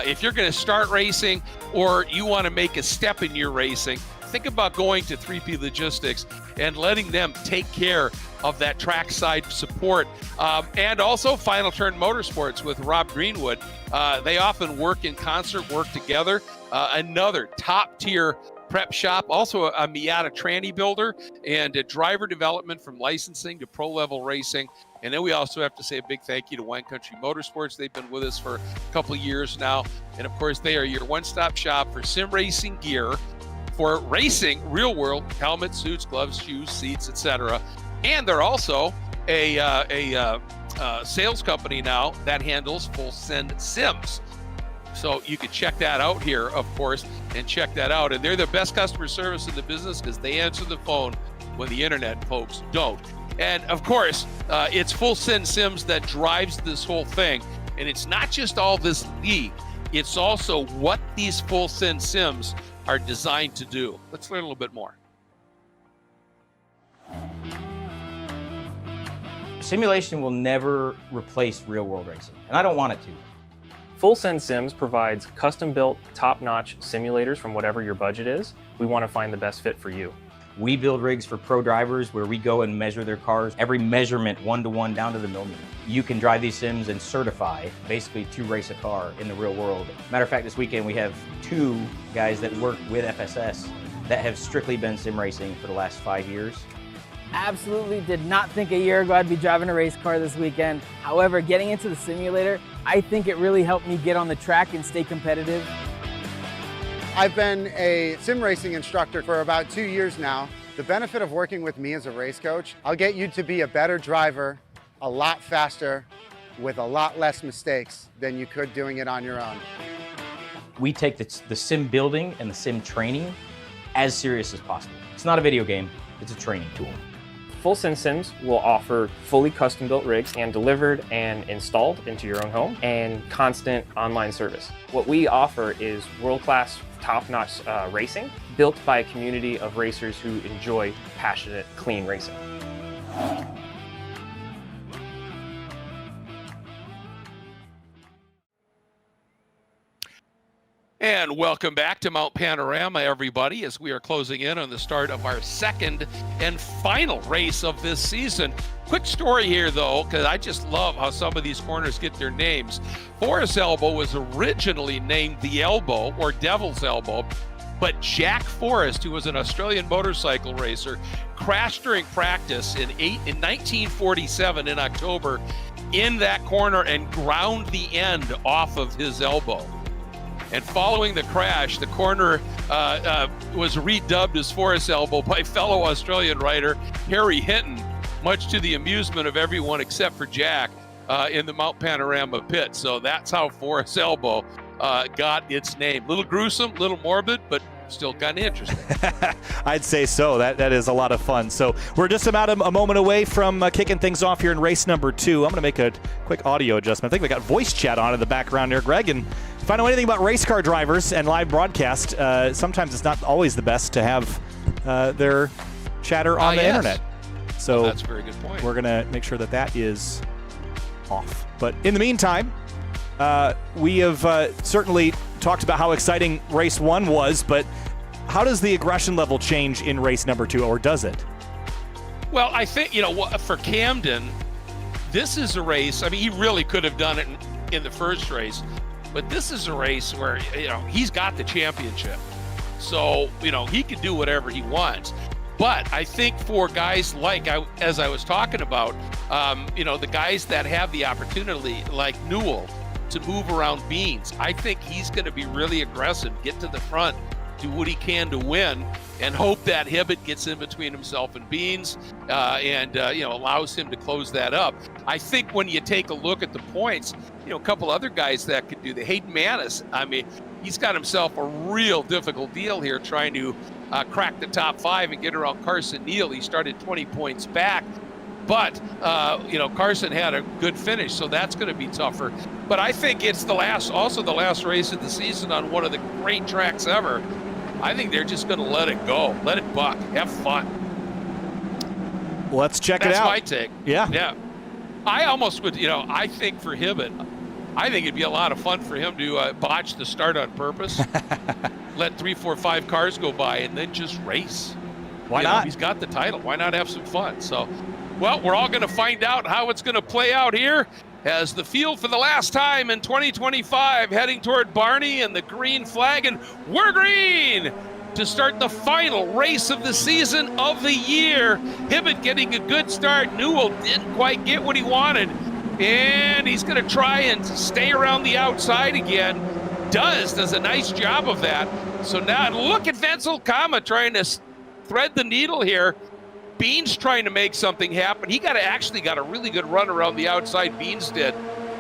Speaker 1: if you're going to start racing or you want to make a step in your racing, think about going to 3P Logistics and letting them take care of that trackside support. And also Final Turn Motorsports with Rob Greenwood. They often work in concert, work together. Another top-tier prep shop, also a Miata tranny builder, and a driver development from licensing to pro-level racing. And then we also have to say a big thank you to Wine Country Motorsports. They've been with us for a couple of years now. And of course, they are your one-stop shop for sim racing gear, for racing, real world, helmets, suits, gloves, shoes, seats, etc. And they're also a sales company now that handles full send sims. So you can check that out here, of course, and check that out. And they're the best customer service in the business because they answer the phone when the internet folks don't. And of course, it's full send sims that drives this whole thing. And it's not just all this league. It's also what these full send sims are designed to do. Let's learn a little bit more.
Speaker 3: Simulation will never replace real world racing, and I don't want it to.
Speaker 4: Full Send Sims provides custom-built, top-notch simulators from whatever your budget is. We want to find the best fit for you.
Speaker 3: We build rigs for pro drivers where we go and measure their cars, every measurement one-to-one down to the millimeter. You can drive these sims and certify basically to race a car in the real world. Matter of fact, this weekend we have 2 guys that work with FSS that have strictly been sim racing for the last 5 years.
Speaker 5: Absolutely did not think a year ago I'd be driving a race car this weekend. However, getting into the simulator, I think it really helped me get on the track and stay competitive.
Speaker 6: I've been a sim racing instructor for about 2 years now. The benefit of working with me as a race coach, I'll get you to be a better driver, a lot faster, with a lot less mistakes than you could doing it on your own.
Speaker 3: We take the sim building and the sim training as serious as possible. It's not a video game, it's a training tool.
Speaker 4: Full Send Sims will offer fully custom-built rigs and delivered and installed into your own home, and constant online service. What we offer is world-class, top-notch racing, built by a community of racers who enjoy passionate, clean racing.
Speaker 1: And welcome back to Mount Panorama, everybody, as we are closing in on the start of our second and final race of this season. Quick story here, though, because I just love how some of these corners get their names. Forest Elbow was originally named the Elbow, or Devil's Elbow, but Jack Forrest, who was an Australian motorcycle racer, crashed during practice in 1947 in October in that corner and ground the end off of his elbow. And following the crash, the corner was redubbed as Forest Elbow by fellow Australian rider Harry Hinton, much to the amusement of everyone except for Jack in the Mount Panorama pit. So that's how Forest Elbow got its name. Little gruesome, little morbid, but still kind of interesting.
Speaker 2: I'd say so. That is a lot of fun. So we're just about a moment away from kicking things off here in race number 2. I'm going to make a quick audio adjustment. I think we got voice chat on in the background there, Greg. And if I know anything about race car drivers and live broadcast, sometimes it's not always the best to have their chatter on the internet. So
Speaker 1: that's a very good point.
Speaker 2: We're going to make sure that is off. But in the meantime, we have certainly talked about how exciting race 1 was, but how does the aggression level change in race number 2, or does it?
Speaker 1: Well, I think, for Camden, this is a race. I mean, he really could have done it in the first race, but this is a race where, he's got the championship. So, he can do whatever he wants. But I think for guys like, as I was talking about, the guys that have the opportunity, like Newell, to move around Beans, I think he's going to be really aggressive, get to the front, do what he can to win, and hope that Hibbett gets in between himself and Beans and allows him to close that up. I think when you take a look at the points, a couple other guys that could do that. Hayden Manis, I mean, he's got himself a real difficult deal here trying to crack the top 5 and get around Carson Neal. He started 20 points back, but Carson had a good finish, so that's going to be tougher. But I think it's the last race of the season on one of the great tracks ever. I think they're just going to let it go, let it buck, have fun.
Speaker 2: Let's check it out.
Speaker 1: That's my take.
Speaker 2: Yeah.
Speaker 1: I almost would, I think for Hibbett, I think it'd be a lot of fun for him to botch the start on purpose, let 3, 4, 5 cars go by, and then just race.
Speaker 2: Why not?
Speaker 1: He's got the title. Why not have some fun? So, well, we're all going to find out how it's going to play out here as the field for the last time in 2025 heading toward Barney and the green flag, and we're green to start the final race of the season of the year. Hibbett getting a good start. Newell didn't quite get what he wanted, and he's going to try and stay around the outside again. Does a nice job of that. So now look at Wenzel Kama trying to thread the needle here. Beans trying to make something happen. He actually got a really good run around the outside, Beans did,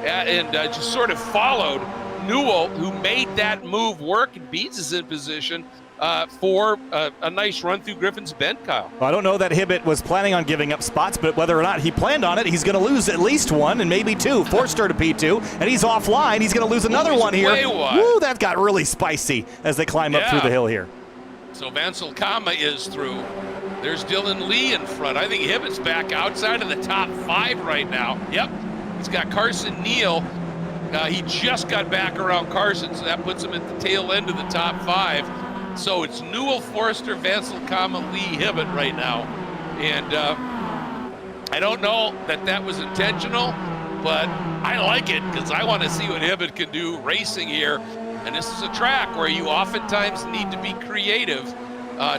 Speaker 1: and just sort of followed Newell, who made that move work, and Beans is in position for a nice run through Griffin's Bend, Kyle.
Speaker 2: Well, I don't know that Hibbett was planning on giving up spots, but whether or not he planned on it, he's going to lose at least 1 and maybe 2. Forster to P2, and he's offline. He's going to lose another one here. Woo, that got really spicy as they climb up through the hill here.
Speaker 1: So Wenzel Kama is through. There's Dylan Lee in front. I think Hibbett's back outside of the top 5 right now. Yep, he's got Carson Neal. He just got back around Carson, so that puts him at the tail end of the top 5. So it's Newell, Forster, Wenzel Kama, Lee, Hibbett right now. And I don't know that was intentional, but I like it because I want to see what Hibbett can do racing here. And this is a track where you oftentimes need to be creative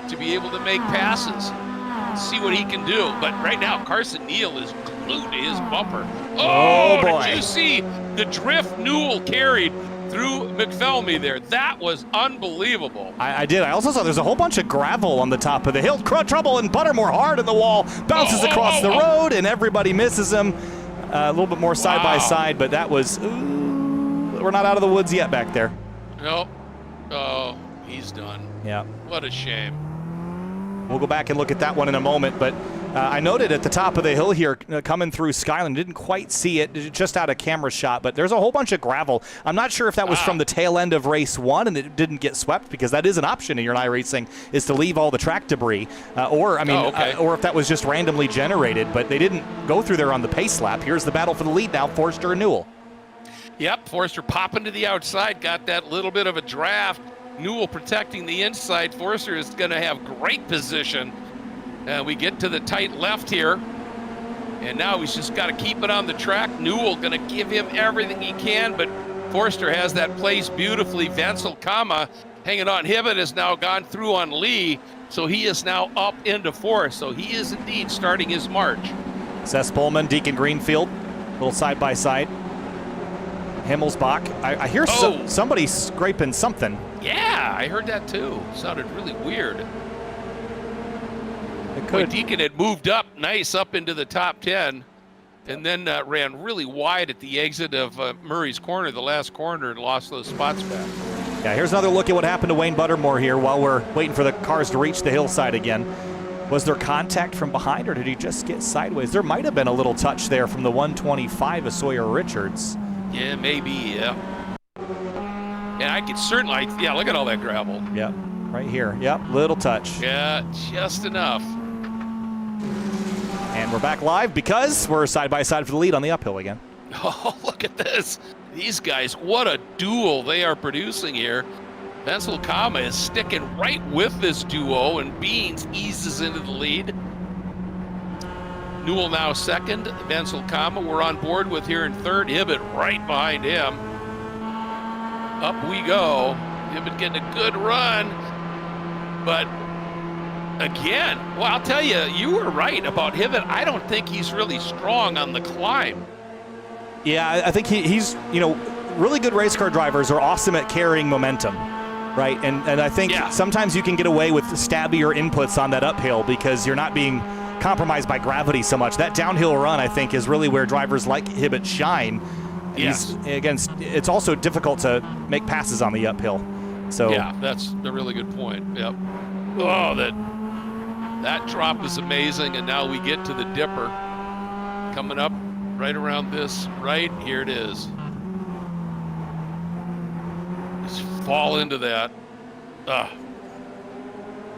Speaker 1: to be able to make passes, see what he can do. But right now, Carson Neal is glued to his bumper. Oh boy. Did you see the drift Newell carried through McPhelmy there? That was unbelievable.
Speaker 2: I did. I also saw there's a whole bunch of gravel on the top of the hill. Trouble and Buttermore hard in the wall. Bounces across the road, and everybody misses him. A little bit more side by side, but that was, we're not out of the woods yet back there.
Speaker 1: Nope. Oh, he's done.
Speaker 2: Yeah.
Speaker 1: What a shame.
Speaker 2: We'll go back and look at that one in a moment, but I noted at the top of the hill here, coming through Skyland, didn't quite see it, just out of camera shot, but there's a whole bunch of gravel. I'm not sure if that was from the tail end of race 1 and it didn't get swept, because that is an option in your iRacing, is to leave all the track debris, or if that was just randomly generated, but they didn't go through there on the pace lap. Here's the battle for the lead now, Forster and Newell.
Speaker 1: Yep, Forster popping to the outside, got that little bit of a draft. Newell protecting the inside. Forster is going to have great position. We get to the tight left here, and now he's just got to keep it on the track. Newell going to give him everything he can, but Forster has that place beautifully. Wenzel Kama hanging on. Hibbett has now gone through on Lee, so he is now up into fourth. So he is indeed starting his march.
Speaker 2: Seth Pullman, Deacon Greenfield, a little side-by-side. Himmelsbach. I hear somebody scraping something.
Speaker 1: Yeah, I heard that too. Sounded really weird. Boy, Deacon had moved up nice up into the top 10 and then ran really wide at the exit of Murray's Corner, the last corner, and lost those spots back.
Speaker 2: Yeah, here's another look at what happened to Wayne Buttermore here while we're waiting for the cars to reach the hillside again. Was there contact from behind, or did he just get sideways? There might have been a little touch there from the 125 of Sawyer Richards.
Speaker 1: Yeah, maybe, yeah. And I could certainly, yeah, look at all that gravel.
Speaker 2: Yep, right here. Yep, little touch.
Speaker 1: Yeah, just enough.
Speaker 2: And we're back live because we're side by side for the lead on the uphill again.
Speaker 1: Oh, look at this. These guys, what a duel they are producing here. Wenzel Kama is sticking right with this duo, and Beans eases into the lead. Newell now second. Wenzel Kama we're on board with here in third. Hibbett right behind him. Up we go. Hibbett getting a good run. But again, well, I'll tell you, you were right about Hibbett. I don't think he's really strong on the climb.
Speaker 2: Yeah, I think he's, really good race car drivers are awesome at carrying momentum, right? And I think sometimes you can get away with stabbier inputs on that uphill because you're not being compromised by gravity so much. That downhill run, I think, is really where drivers like Hibbett shine.
Speaker 1: Yes.
Speaker 2: It's also difficult to make passes on the uphill. So
Speaker 1: yeah, that's a really good point. Yep. Oh, that drop is amazing, and now we get to the dipper coming up right around this. Right here it is. Just fall into that.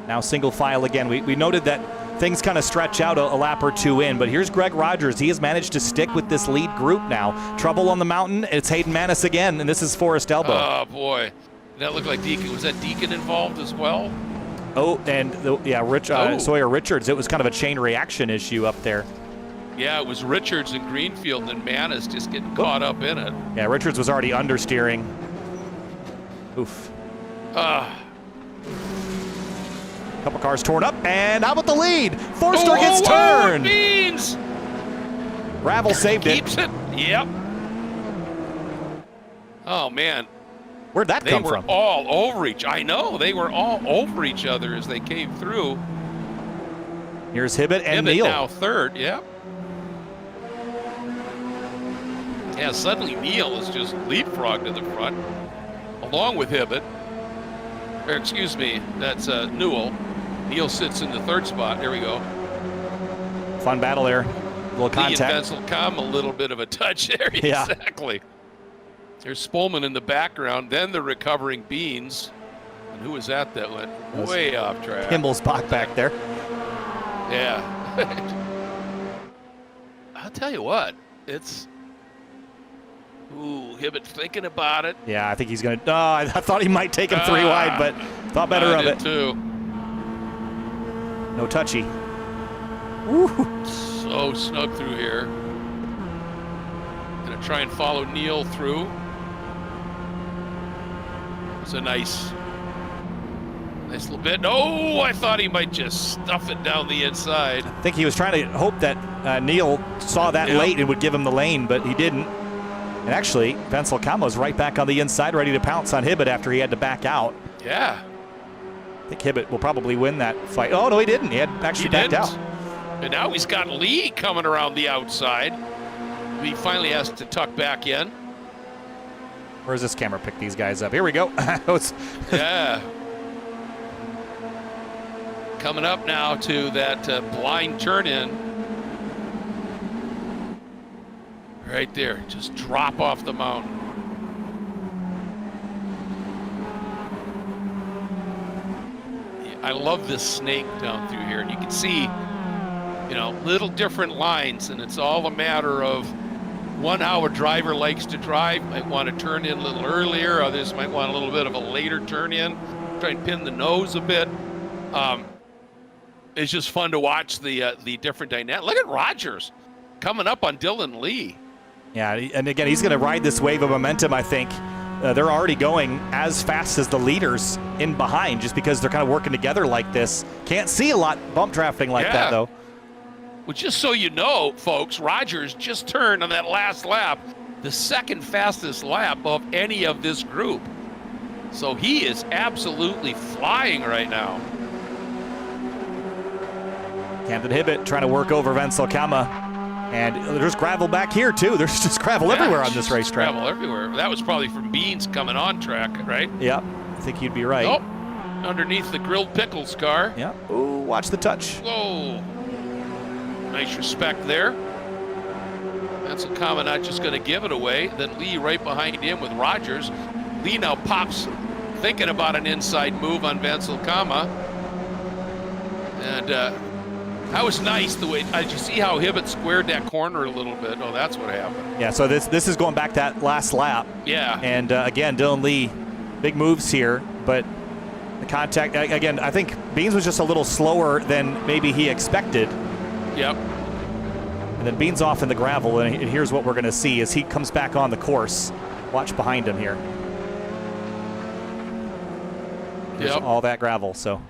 Speaker 2: Now single file again. We noted that things kind of stretch out a lap or two in, but here's Greg Rogers. He has managed to stick with this lead group now. Trouble on the mountain. It's Hayden Manis again, and this is Forrest Elbow.
Speaker 1: Oh, boy. That looked like Deacon. Was that Deacon involved as well?
Speaker 2: Oh, and Sawyer Richards. It was kind of a chain reaction issue up there.
Speaker 1: Yeah, it was Richards and Greenfield, and then Manis just getting caught up in it.
Speaker 2: Yeah, Richards was already understeering. Oof. Couple cars torn up, and how about the lead? Forster gets turned.
Speaker 1: Beans!
Speaker 2: Gravel saved it.
Speaker 1: Keeps it. Yep. Oh, man.
Speaker 2: Where'd that come from?
Speaker 1: They were all over I know. They were all over each other as they came through.
Speaker 2: Here's Hibbett and Neal.
Speaker 1: Now third, yep. Yeah, suddenly Neal is just leapfrogged to the front, along with Hibbett. Or excuse me, that's Newell. Neal sits in the third spot. There we go.
Speaker 2: Fun battle there. A little contact.
Speaker 1: Wenzel Kama, a little bit of a touch there.
Speaker 2: Yeah.
Speaker 1: Exactly. There's Spolman in the background, then the recovering Beans. And who was that went way off track?
Speaker 2: Himmelsbach back there.
Speaker 1: Yeah. I'll tell you what, it's... Ooh, Hibbett thinking about it.
Speaker 2: Yeah, I think he's going to... I thought he might take him 3 wide, but thought better of it.
Speaker 1: Too.
Speaker 2: No touchy. Woo.
Speaker 1: So snug through here. Gonna try and follow Neal through. It's a nice little bit. Oh, I thought he might just stuff it down the inside.
Speaker 2: I think he was trying to hope that Neal saw that late and would give him the lane, but he didn't. And actually, Wenzel Kama was right back on the inside, ready to pounce on Hibbett after he had to back out.
Speaker 1: Yeah.
Speaker 2: I think Hibbett will probably win that fight. Oh, no, he didn't. He had actually backed out.
Speaker 1: And now he's got Lee coming around the outside. He finally has to tuck back in.
Speaker 2: Where's this camera pick these guys up? Here we go.
Speaker 1: Yeah. Coming up now to that blind turn-in. Right there, just drop off the mountain. Yeah, I love this snake down through here, and you can see, you know, little different lines, and it's all a matter of how a driver likes to drive. Might want to turn in a little earlier, others might want a little bit of a later turn in, try and pin the nose a bit. It's just fun to watch the different dynamics. Look at Rogers coming up on Dylan Lee.
Speaker 2: Yeah, and again, he's going to ride this wave of momentum, I think. They're already going as fast as the leaders in behind just because they're kind of working together like this. Can't see a lot bump drafting like that, though.
Speaker 1: Well, just so you know, folks, Rogers just turned on that last lap, the second fastest lap of any of this group. So he is absolutely flying right now.
Speaker 2: Camden Hibbett trying to work over Wenzel Kama. And there's gravel back here, too. There's just gravel everywhere on this racetrack.
Speaker 1: Gravel everywhere. That was probably from Beans coming on track, right?
Speaker 2: Yep, I think you'd be right.
Speaker 1: Oh, underneath the grilled pickles car.
Speaker 2: Yep. Ooh, watch the touch.
Speaker 1: Whoa. Nice respect there. That's a Kama not just going to give it away. Then Lee right behind him with Rogers. Lee now pops, thinking about an inside move on Wenzel Kama. And that was nice the way, did you see how Hibbett squared that corner a little bit? Oh, that's what happened.
Speaker 2: Yeah, so this is going back that last lap.
Speaker 1: Yeah.
Speaker 2: And again, Dylan Lee, big moves here, but the contact, again, I think Beans was just a little slower than maybe he expected.
Speaker 1: Yep.
Speaker 2: And then Beans off in the gravel, and here's what we're going to see as he comes back on the course. Watch behind him here. There's all that gravel, so.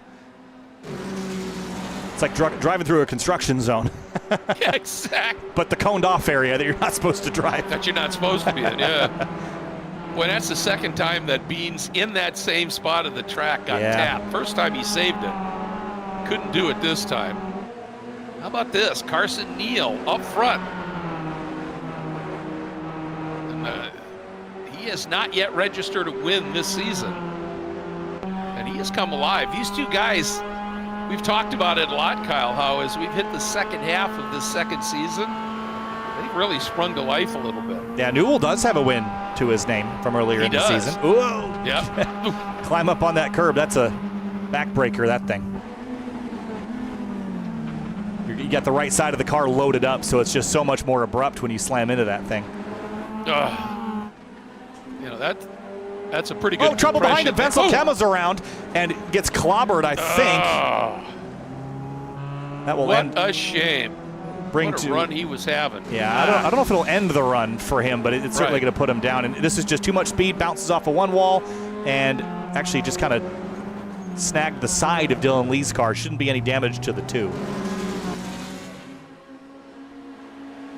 Speaker 2: It's like driving through a construction zone.
Speaker 1: Yeah, exactly.
Speaker 2: But the coned off area that you're not supposed to drive.
Speaker 1: That you're not supposed to be in, yeah. Boy, that's the second time that Beans in that same spot of the track got tapped. First time he saved it. Couldn't do it this time. How about this? Carson Neal up front. And, he has not yet registered a win this season. And he has come alive. These two guys, we've talked about it a lot, Kyle, how as we've hit the second half of this second season, they've really sprung to life a little bit.
Speaker 2: Yeah, Newell does have a win to his name from earlier in the season. Whoa!
Speaker 1: Yeah.
Speaker 2: Climb up on that curb. That's a backbreaker, that thing. You got the right side of the car loaded up, so it's just so much more abrupt when you slam into that thing.
Speaker 1: You know, that's a pretty good
Speaker 2: Oh, trouble behind him. Wenzel Kama's around and gets clobbered, I think. That will end.
Speaker 1: What a shame. What a run he was having.
Speaker 2: Yeah, I don't know if it'll end the run for him, but it's certainly going to put him down. And this is just too much speed, bounces off of one wall, and actually just kind of snagged the side of Dylan Lee's car. Shouldn't be any damage to the two.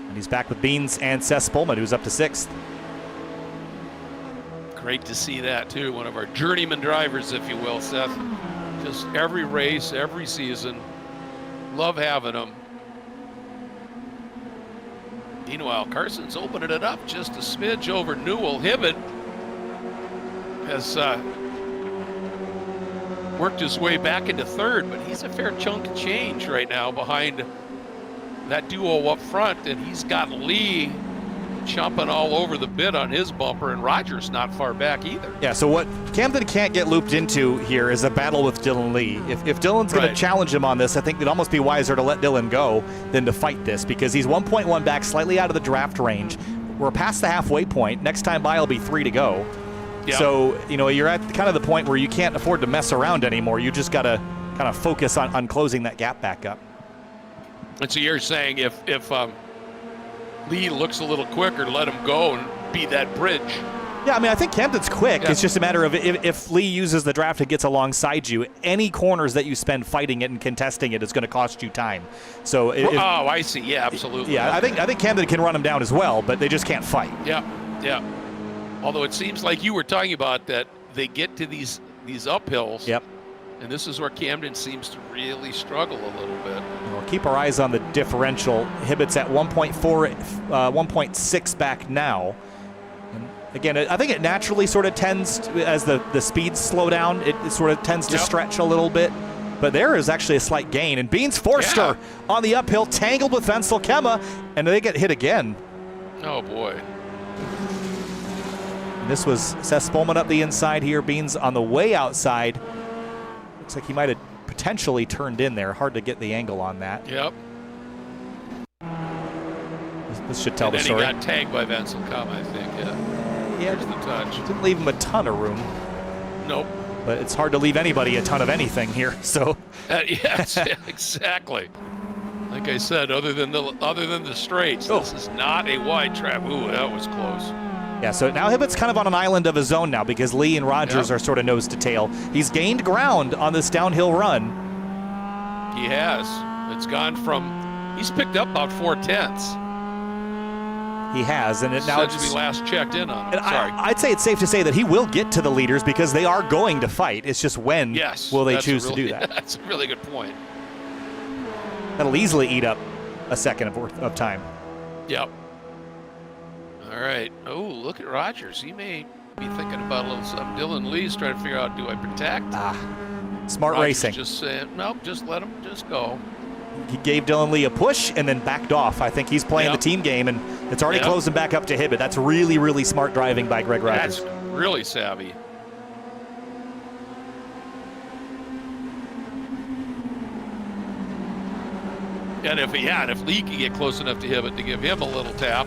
Speaker 2: And he's back with Beans and Seth Spolman, who's up to 6th.
Speaker 1: Great to see that, too. One of our journeyman drivers, if you will, Seth. Just every race, every season. Love having him. Meanwhile, Carson's opening it up just a smidge over Newell. Hibbett has worked his way back into 3rd, but he's a fair chunk of change right now behind that duo up front, and he's got Lee chomping all over the bit on his bumper, and Rogers not far back either.
Speaker 2: Yeah, so what Camden can't get looped into here is a battle with Dylan Lee. If Dylan's going to challenge him on this, I think it'd almost be wiser to let Dylan go than to fight this, because he's 1.1 back, slightly out of the draft range. We're past the halfway point. Next time by will be 3 to go. Yep. So, you know, you're at kind of the point where you can't afford to mess around anymore. You just got to kind of focus on closing that gap back up.
Speaker 1: And so you're saying if Lee looks a little quicker, let him go and be that bridge.
Speaker 2: Yeah, I mean, I think Camden's quick. Yeah. It's just a matter of if Lee uses the draft and gets alongside you, any corners that you spend fighting it and contesting it is going to cost you time. So
Speaker 1: I see. Yeah, absolutely.
Speaker 2: Yeah,
Speaker 1: okay.
Speaker 2: I think Camden can run him down as well, but they just can't fight.
Speaker 1: Yeah, yeah. Although it seems like you were talking about that they get to these uphills.
Speaker 2: Yep.
Speaker 1: And this is where Camden seems to really struggle a little bit.
Speaker 2: We'll keep our eyes on the differential. Hibbett's at 1.4, 1.6 back now. And again, I think it naturally sort of tends to, as the speeds slow down, it sort of tends to stretch a little bit. but there is actually a slight gain. And Beans Forster on the uphill, tangled with Wenzel Kemma, and they get hit again.
Speaker 1: Oh, boy.
Speaker 2: And this was Seth Spolman up the inside here. Beans on the way outside. Looks like he might have potentially turned in there. Hard to get the angle on that.
Speaker 1: Yep.
Speaker 2: This should tell the
Speaker 1: And
Speaker 2: story.
Speaker 1: he got tagged by Wenzel Kemma, I think.
Speaker 2: Yeah,
Speaker 1: There's the touch.
Speaker 2: didn't leave him a ton of room.
Speaker 1: Nope.
Speaker 2: But it's hard to leave anybody a ton of anything here. So
Speaker 1: Yes, exactly. Like I said, other than the straights, this is not a wide track. Ooh, that was close.
Speaker 2: yeah, so now Hibbett's kind of on an island of his own now because Lee and Rogers are sort of nose to tail. He's gained ground on this downhill run.
Speaker 1: He has. It's gone from. He's picked up about 4/10.
Speaker 2: He has, and it now
Speaker 1: Since we last checked in on him.
Speaker 2: and
Speaker 1: Sorry.
Speaker 2: I'd say it's safe to say that he will get to the leaders because they are going to fight. It's just when will they choose to do that?
Speaker 1: That's a really good point.
Speaker 2: That'll easily eat up a second of time.
Speaker 1: Yep. All right. Oh, look at Rogers. He may be thinking about a little something. Dylan Lee's trying to figure out, do I protect?
Speaker 2: Smart
Speaker 1: Rogers
Speaker 2: racing.
Speaker 1: Just saying, nope, just let him just go.
Speaker 2: He gave Dylan Lee a push and then backed off. I think he's playing the team game, and it's already closing back up to Hibbett. That's really, really smart driving by Greg Rogers.
Speaker 1: That's really savvy. And if Lee can get close enough to Hibbett to give him a little tap,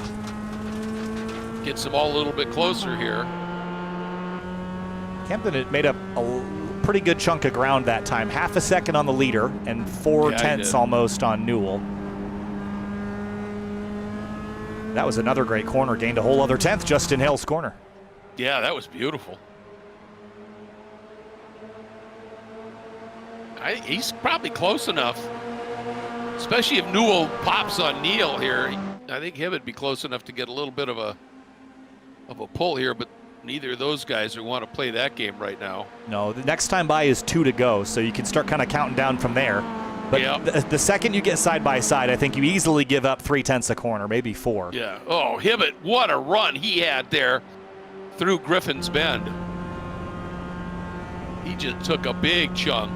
Speaker 1: gets them all a little bit closer here.
Speaker 2: Camden had made up a pretty good chunk of ground that time. Half a second on the leader and 4/10 almost on Newell. That was another great corner. Gained a whole other 10th just in Hill's corner.
Speaker 1: Yeah, that was beautiful. He's probably close enough, especially if Newell pops on Neal here. I think Hibbett would be close enough to get a little bit of a pull here, but neither of those guys want to play that game right now.
Speaker 2: No, the next time by is 2 to go, so you can start kind of counting down from there. But the second you get side by side, I think you easily give up 3/10 a corner, maybe 4.
Speaker 1: Yeah. Oh, Hibbett, what a run he had there through Griffin's Bend. He just took a big chunk.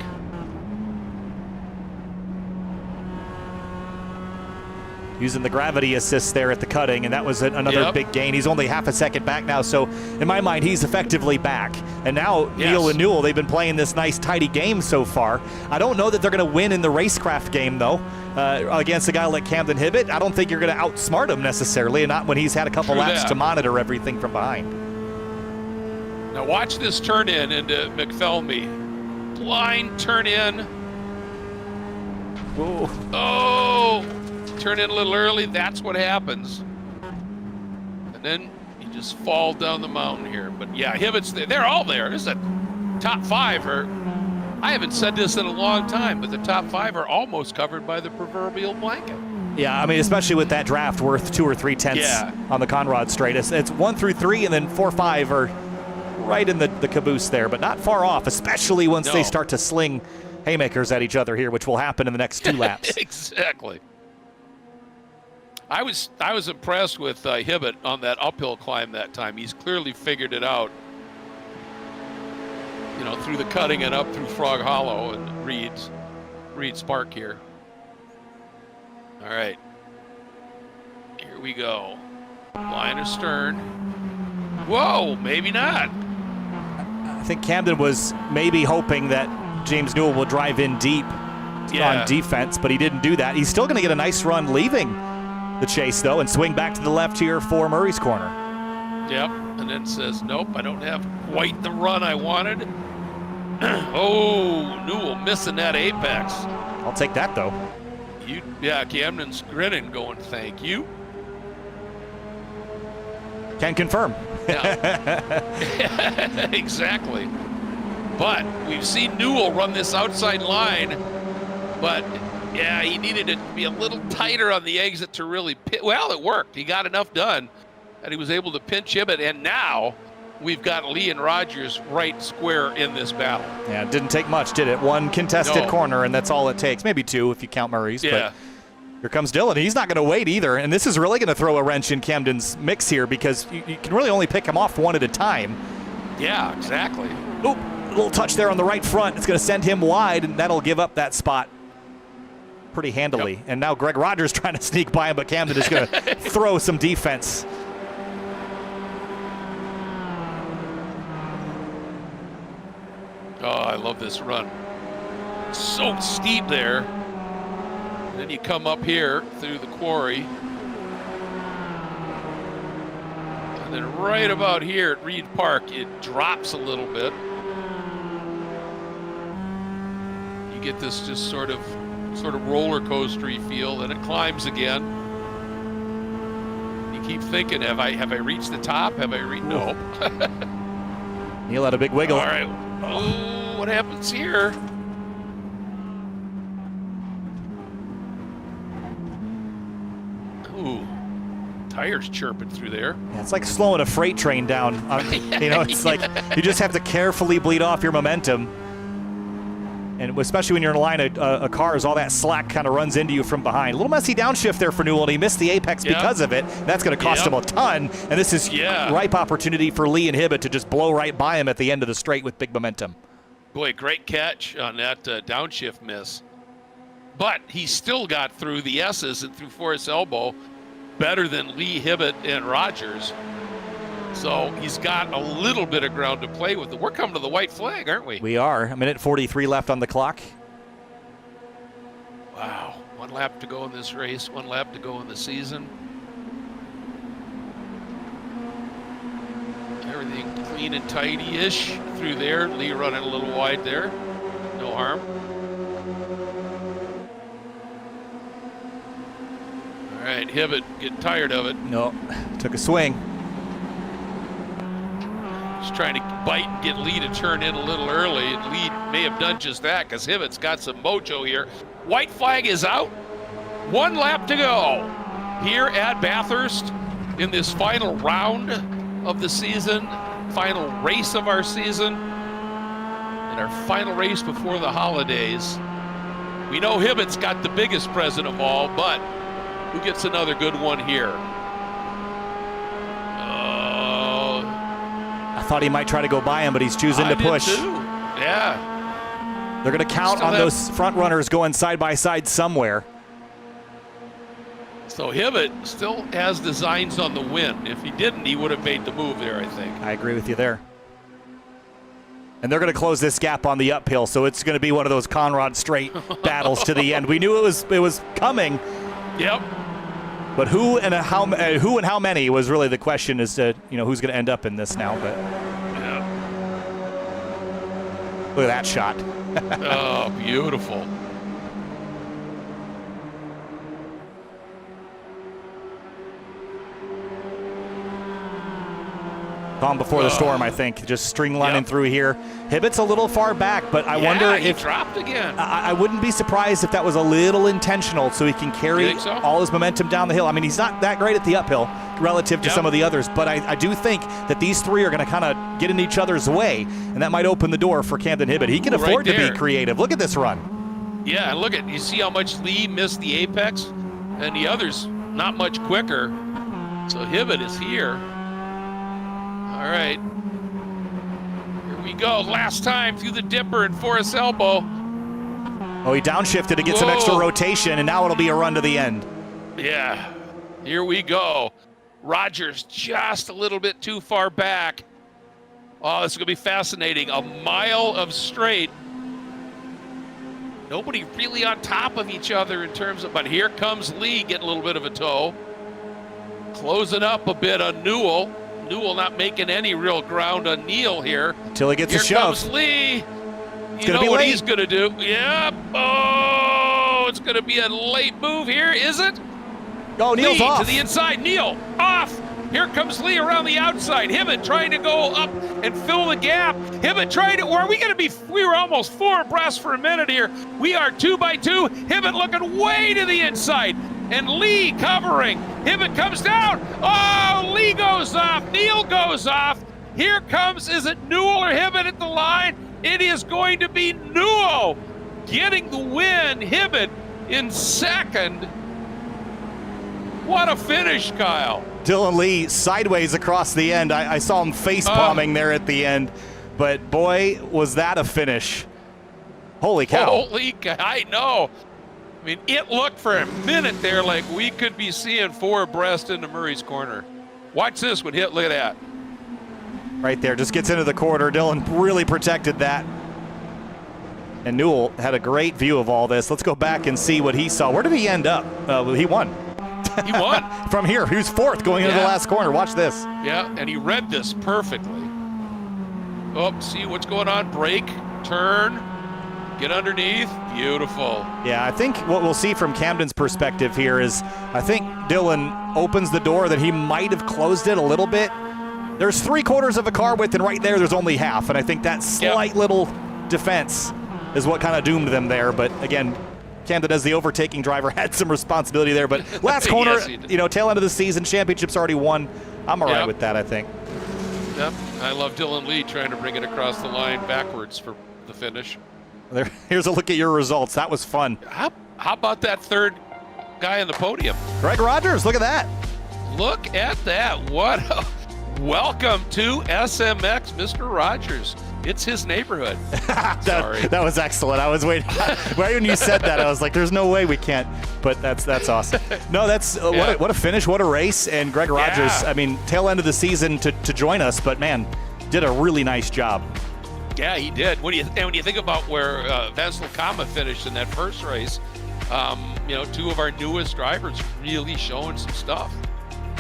Speaker 2: Using the gravity assist there at the cutting, and that was another big gain. He's only half a second back now, so in my mind, he's effectively back. And now Neal and Newell, they've been playing this nice, tidy game so far. I don't know that they're going to win in the racecraft game, though, against a guy like Camden Hibbett. I don't think you're going to outsmart him necessarily, and not when he's had a couple laps to monitor everything from behind.
Speaker 1: Now watch this turn in into McPhelmy. Blind turn in.
Speaker 2: Whoa.
Speaker 1: Oh! Turn in a little early, that's what happens. And then you just fall down the mountain here. But yeah, Hibbett's there. They're all there. This is a top 5. I haven't said this in a long time, but the top 5 are almost covered by the proverbial blanket.
Speaker 2: Yeah, I mean, especially with that draft worth 2 or 3/10 on the Conrad straight. It's 1 through 3, and then 4, 5 are right in the caboose there, but not far off, especially once they start to sling haymakers at each other here, which will happen in the next 2 laps.
Speaker 1: Exactly. I was impressed with Hibbett on that uphill climb that time. He's clearly figured it out. You know, through the cutting and up through Frog Hollow and Reed's Park here. All right. Here we go. Line astern. Whoa, maybe not.
Speaker 2: I think Camden was maybe hoping that James Newell will drive in deep on defense, but he didn't do that. He's still going to get a nice run leaving the chase, though, and swing back to the left here for Murray's corner.
Speaker 1: Yep, and then says, nope, I don't have quite the run I wanted. Oh, Newell missing that apex.
Speaker 2: I'll take that, though.
Speaker 1: Camden's grinning, going, thank you.
Speaker 2: Can confirm.
Speaker 1: Yeah. Exactly. But we've seen Newell run this outside line, but he needed to be a little tighter on the exit to really well, it worked. He got enough done that he was able to pinch Hibbett, and now we've got Lee and Rogers right square in this battle.
Speaker 2: Yeah, it didn't take much, did it? 1 contested corner, and that's all it takes. Maybe 2 if you count Murray's.
Speaker 1: Yeah.
Speaker 2: But here comes Dylan. He's not going to wait either, and this is really going to throw a wrench in Camden's mix here because you can really only pick him off 1 at a time.
Speaker 1: Yeah, exactly.
Speaker 2: little touch there on the right front. It's going to send him wide, and that'll give up that spot pretty handily.
Speaker 1: Yep.
Speaker 2: And now Greg Rogers trying to sneak by him, but Camden is going to throw some defense.
Speaker 1: Oh, I love this run. So steep there. And then you come up here through the quarry. And then right about here at Reed Park, it drops a little bit. You get this just sort of roller coastery feel, then it climbs again. You keep thinking, have I reached the top? Have I reached? No.
Speaker 2: Neil had a big wiggle.
Speaker 1: All right. Oh, what happens here? Ooh, tires chirping through there.
Speaker 2: Yeah, it's like slowing a freight train down. You know, it's like you just have to carefully bleed off your momentum. And especially when you're in a line of cars, all that slack kind of runs into you from behind. A little messy downshift there for Newell, and he missed the apex because of it. That's going to cost him a ton. And this is ripe opportunity for Lee and Hibbett to just blow right by him at the end of the straight with big momentum.
Speaker 1: Boy, great catch on that downshift miss. But he still got through the S's and through Forrest Elbow better than Lee, Hibbett, and Rogers. So he's got a little bit of ground to play with. We're coming to the white flag, aren't we?
Speaker 2: We are. A minute 43 left on the clock.
Speaker 1: Wow. 1 lap to go in this race, 1 lap to go in the season. Everything clean and tidy-ish through there. Lee running a little wide there. No harm. All right, Hibbett getting tired of it.
Speaker 2: No, took a swing.
Speaker 1: Just trying to bite and get Lee to turn in a little early. And Lee may have done just that because Hibbett's got some mojo here. White flag is out. 1 lap to go here at Bathurst in this final round of the season, final race of our season, and our final race before the holidays. We know Hibbett's got the biggest present of all, but who gets another good one here?
Speaker 2: I thought he might try to go by him, but he's choosing to push.
Speaker 1: Too. Yeah.
Speaker 2: They're going to count on those front runners going side by side somewhere.
Speaker 1: So Hibbett still has designs on the win. If he didn't, he would have made the move there, I think.
Speaker 2: I agree with you there. And they're going to close this gap on the uphill, so it's going to be one of those Conrad straight battles to the end. We knew it was coming.
Speaker 1: Yep.
Speaker 2: But who and how many was really the question as to who's going to end up in this now. But look at that shot.
Speaker 1: Oh, beautiful.
Speaker 2: Calm before the storm, I think. Just streamlining through here. Hibbett's a little far back, but I wonder if
Speaker 1: he dropped again.
Speaker 2: I wouldn't be surprised if that was a little intentional, so he can carry all his momentum down the hill. I mean, he's not that great at the uphill relative to some of the others, but I do think that these three are going to kind of get in each other's way, and that might open the door for Camden Hibbett. He can afford to be creative. Look at this run.
Speaker 1: Yeah, and look at, you see how much Lee missed the apex, and the others not much quicker. So Hibbett is here. All right, here we go. Last time through the dipper and Forrest Elbow.
Speaker 2: Oh, he downshifted to get some extra rotation, and now it'll be a run to the end.
Speaker 1: Yeah, here we go. Rogers just a little bit too far back. Oh, this is going to be fascinating. A mile of straight. Nobody really on top of each other in terms of, but here comes Lee getting a little bit of a tow. Closing up a bit on Newell. Newell not making any real ground on Neal here.
Speaker 2: Until he gets a shove.
Speaker 1: Here comes Lee. You know what he's going to do. Yep. Oh, it's going to be a late move here, is it?
Speaker 2: Oh, Neal's off.
Speaker 1: To the inside. Neal off. Here comes Lee around the outside. Hibbett trying to go up and fill the gap. Hibbett trying to, where are we going to be? We were almost 4 abreast for a minute here. We are 2 by 2. Hibbett looking way to the inside. And Lee covering. Hibbett comes down. Oh, Lee goes off. Neal goes off. Here comes, is it Newell or Hibbett at the line? It is going to be Newell getting the win. Hibbett in second. What a finish, Kyle.
Speaker 2: Dylan Lee sideways across the end. I saw him face palming there at the end. but boy, was that a finish. Holy cow.
Speaker 1: Holy cow, I know. I mean, it looked for a minute there like we could be seeing 4 abreast into Murray's corner. Watch this one hit, look at that.
Speaker 2: Right there, just gets into the corner. Dylan really protected that. And Newell had a great view of all this. Let's go back and see what he saw. Where did he end up? He won.
Speaker 1: He won.
Speaker 2: From here, he was 4th going into the last corner. Watch this.
Speaker 1: Yeah, and he read this perfectly. Oh, see what's going on. Brake, turn, get underneath. Beautiful.
Speaker 2: Yeah, I think what we'll see from Camden's perspective here is I think Dylan opens the door that he might have closed it a little bit. There's 3/4 of a car width, and right there's only half. And I think that slight little defense is what kind of doomed them there. But again, Camden, as the overtaking driver, had some responsibility there. But last corner,
Speaker 1: yes,
Speaker 2: tail end of the season, championship's already won. I'm all right with that, I think.
Speaker 1: Yep, I love Dylan Lee trying to bring it across the line backwards for the finish.
Speaker 2: Here's a look at your results. That was fun.
Speaker 1: How about that 3rd guy on the podium?
Speaker 2: Greg Rogers, look at that.
Speaker 1: Look at that. Welcome to SMX, Mr. Rogers. It's his neighborhood. Sorry.
Speaker 2: That was excellent. I was waiting. Right when you said that, I was like, there's no way we can't. But that's awesome. No, that's what a finish, what a race. And Greg Rogers, I mean, tail end of the season to join us, but man, did a really nice job.
Speaker 1: Yeah, he did. When you think about where Vesel Kama finished in that first race, 2 of our newest drivers really showing some stuff.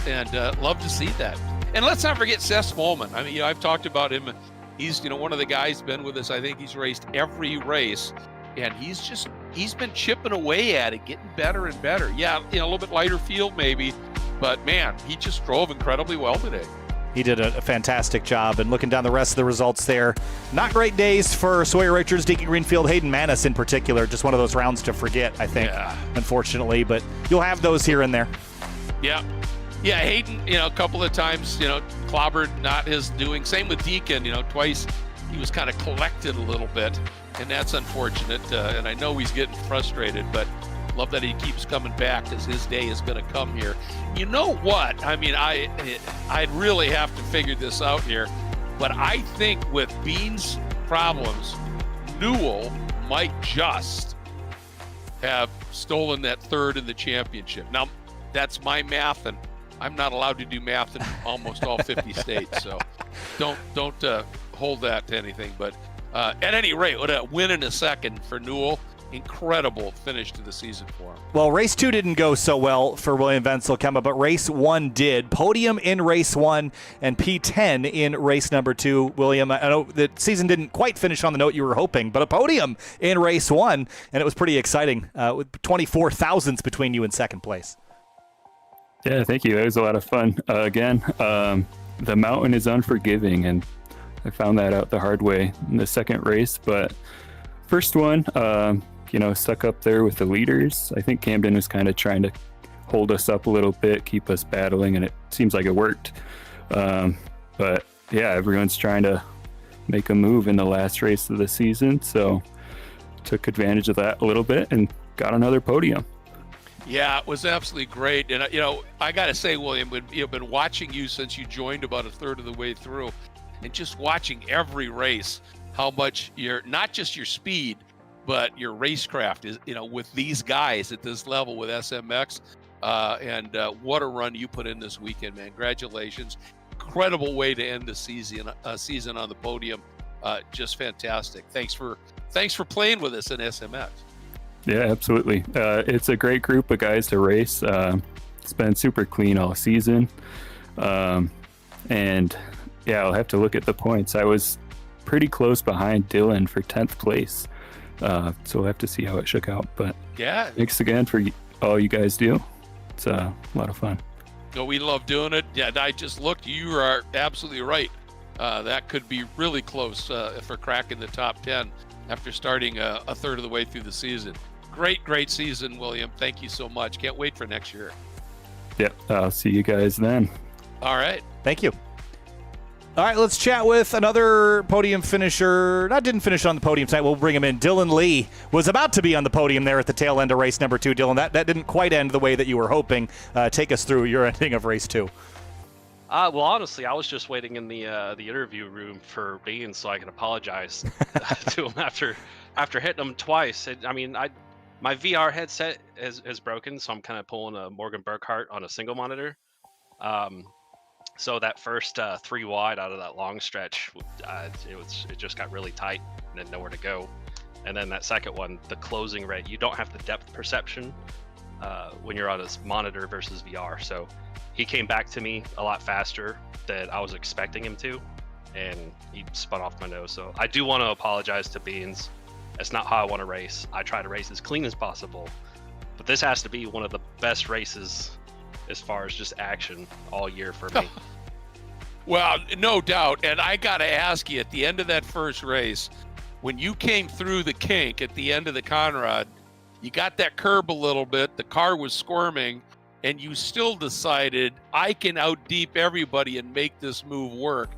Speaker 1: And love to see that. And let's not forget Seth Smolman. I mean, I've talked about him. He's, one of the guys been with us. I think he's raced every race, and he's been chipping away at it, getting better and better. Yeah, a little bit lighter field maybe, but man, he just drove incredibly well today.
Speaker 2: He did a fantastic job. And looking down the rest of the results there, not great days for Sawyer Richards, Deacon Greenfield, Hayden Manis in particular. Just one of those rounds to forget, I think, unfortunately. But you'll have those here and there.
Speaker 1: Yeah. Yeah, Hayden, a couple of times, clobbered, not his doing. Same with Deacon, twice he was kind of collected a little bit, and that's unfortunate. And I know he's getting frustrated, but love that he keeps coming back because his day is going to come here. You know what? I mean, I'd really have to figure this out here, but I think with Bean's problems, Newell might just have stolen that 3rd in the championship. Now, that's my math, and I'm not allowed to do math in almost all 50 states, so don't hold that to anything. But at any rate, what a win in a second for Newell. Incredible finish to the season for him.
Speaker 2: Well, race 2 didn't go so well for William Vesel Kema, but race 1 did. Podium in race 1 and P10 in race number 2. William, I know the season didn't quite finish on the note you were hoping, but a podium in race 1, and it was pretty exciting with 24 thousandths between you and second place.
Speaker 7: Yeah, thank you. It was a lot of fun. Again, the mountain is unforgiving, and I found that out the hard way in the second race. But first one, stuck up there with the leaders. I think Camden was kind of trying to hold us up a little bit, keep us battling, and it seems like it worked. But yeah, everyone's trying to make a move in the last race of the season, so took advantage of that a little bit and got another podium.
Speaker 1: Yeah, it was absolutely great. And, I got to say, William, I've been watching you since you joined about a third of the way through, and just watching every race, how much not just your speed, but your racecraft is, with these guys at this level with SMX. And what a run you put in this weekend, man. Congratulations. Incredible way to end the season on the podium. Just fantastic. Thanks for playing with us in SMX.
Speaker 7: Yeah, absolutely. It's a great group of guys to race. It's been super clean all season. And yeah, I'll have to look at the points. I was pretty close behind Dylan for 10th place. So we'll have to see how it shook out. But
Speaker 1: yeah,
Speaker 7: thanks again for all you guys do. It's a lot of fun.
Speaker 1: No, we love doing it. Yeah, I just looked. You are absolutely right. That could be really close for cracking the top 10 after starting a third of the way through the season. Great season, William. Thank you so much. Can't wait for next year.
Speaker 7: Yep, I'll see you guys then.
Speaker 1: All right.
Speaker 2: Thank you. All right, let's chat with another podium finisher. Didn't finish on the podium tonight. We'll bring him in. Dylan Lee was about to be on the podium there at the tail end of race number 2. Dylan, that didn't quite end the way that you were hoping. Take us through your ending of race 2.
Speaker 8: Well, honestly, I was just waiting in the interview room for Beans so I can apologize to him after hitting him twice. My VR headset is broken, so I'm kind of pulling a Morgan Burkhart on a single monitor. So that first 3 wide out of that long stretch, it just got really tight and then nowhere to go. And then that second one, the closing rate, you don't have the depth perception when you're on a monitor versus VR. So he came back to me a lot faster than I was expecting him to, and he spun off my nose. So I do want to apologize to Beans. That's not how I want to race. I try to race as clean as possible, but this has to be one of the best races as far as just action all year for me.
Speaker 1: Well, no doubt. And I got to ask you, at the end of that first race, when you came through the kink at the end of the Conrad, you got that curb a little bit, the car was squirming, and you still decided, I can out-deep everybody and make this move work.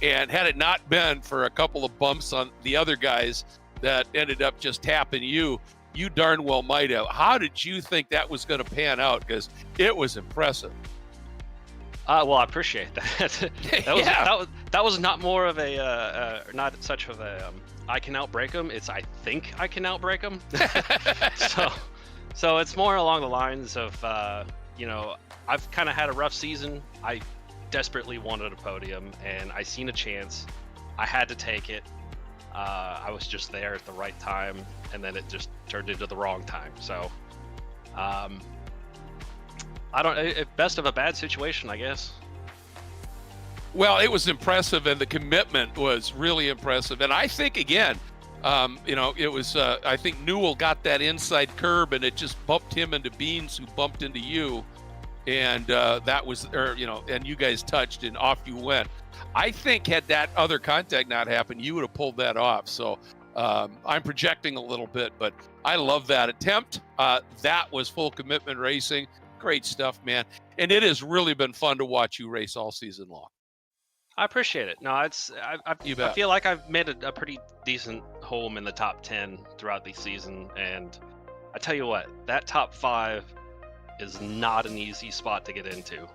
Speaker 1: And had it not been for a couple of bumps on the other guys that ended up just tapping you, you darn well might have. How did you think that was going to pan out? Because it was impressive.
Speaker 8: Well, I appreciate that. That was not more of a not such of a I can outbreak them. It's I think I can outbreak them. So it's more along the lines of I've kind of had a rough season. I desperately wanted a podium, and I seen a chance. I had to take it. I was just there at the right time, and then it just turned into the wrong time. So, best of a bad situation, I guess.
Speaker 1: Well, it was impressive, and the commitment was really impressive. And I think, again, it was, I think Newell got that inside curb, and it just bumped him into Beans, who bumped into you. And that was, and you guys touched, and off you went. I think had that other contact not happened, you would have pulled that off. So I'm projecting a little bit, but I love that attempt. That was full commitment racing. Great stuff, man. And it has really been fun to watch you race all season long.
Speaker 8: I appreciate it. No, I feel like I've made a pretty decent home in the top 10 throughout the season. And I tell you what, that top 5 is not an easy spot to get into.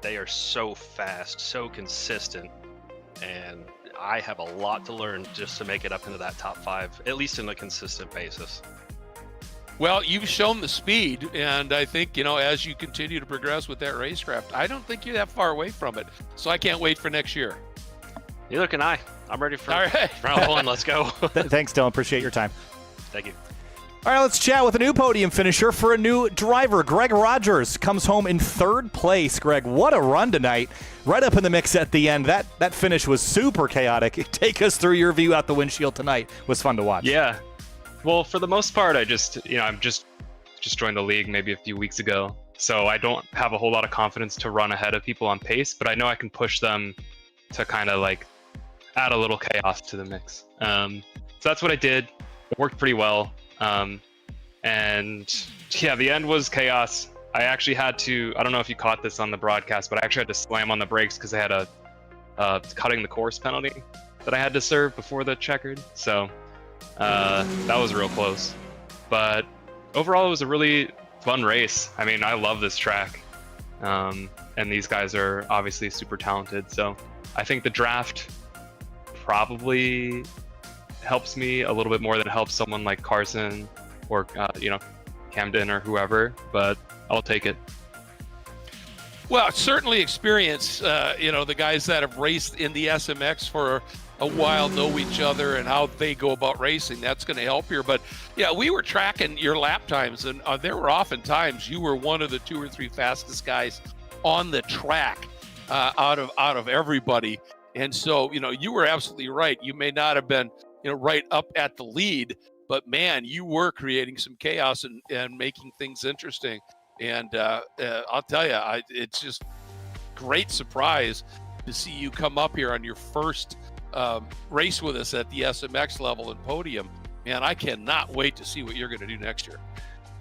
Speaker 8: They are so fast, so consistent, and I have a lot to learn just to make it up into that top 5, at least on a consistent basis.
Speaker 1: Well, you've shown the speed, and I think, as you continue to progress with that racecraft, I don't think you're that far away from it. So I can't wait for next year.
Speaker 8: Neither can I. I'm ready for round 1. Let's go.
Speaker 2: Thanks, Dylan. Appreciate your time.
Speaker 8: Thank you.
Speaker 2: All right, let's chat with a new podium finisher for a new driver. Greg Rogers comes home in 3rd place. Greg, what a run tonight. Right up in the mix at the end. That finish was super chaotic. Take us through your view out the windshield tonight. It was fun to watch.
Speaker 9: Yeah. Well, for the most part, I'm just joined the league maybe a few weeks ago. So I don't have a whole lot of confidence to run ahead of people on pace, but I know I can push them to kind of like add a little chaos to the mix. So that's what I did. It worked pretty well. And yeah, the end was chaos. I actually had to, I don't know if you caught this on the broadcast, but I actually had to slam on the brakes because I had a cutting the course penalty that I had to serve before the checkered. So that was real close. But overall, it was a really fun race. I mean, I love this track. And these guys are obviously super talented. So I think the draft probably helps me a little bit more than it helps someone like Carson or Camden or whoever, but I'll take it.
Speaker 1: Well, certainly experience, the guys that have raced in the SMX for a while know each other and how they go about racing. That's going to help here. But yeah, we were tracking your lap times, and there were often times you were one of the 2 or 3 fastest guys on the track out of everybody. And so, you were absolutely right. You may not have been right up at the lead, but man, you were creating some chaos and making things interesting. And I'll tell you, it's just great surprise to see you come up here on your first race with us at the SMX level and podium. Man, I cannot wait to see what you're going to do next year.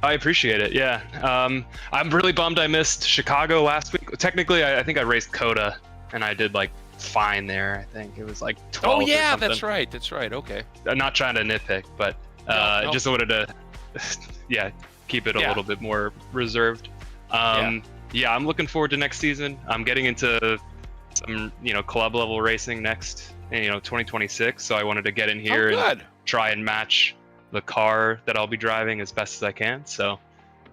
Speaker 9: I appreciate it. Yeah. I'm really bummed I missed Chicago last week. Technically, I think I raced Coda and I did fine there. I think it was 12.
Speaker 1: Oh yeah,
Speaker 9: or
Speaker 1: that's right. Okay.
Speaker 9: I'm not trying to nitpick, but
Speaker 1: No.
Speaker 9: just wanted to keep it a little bit more reserved. I'm looking forward to next season. I'm getting into some, club level racing next, 2026. So I wanted to get in here and try and match the car that I'll be driving as best as I can. So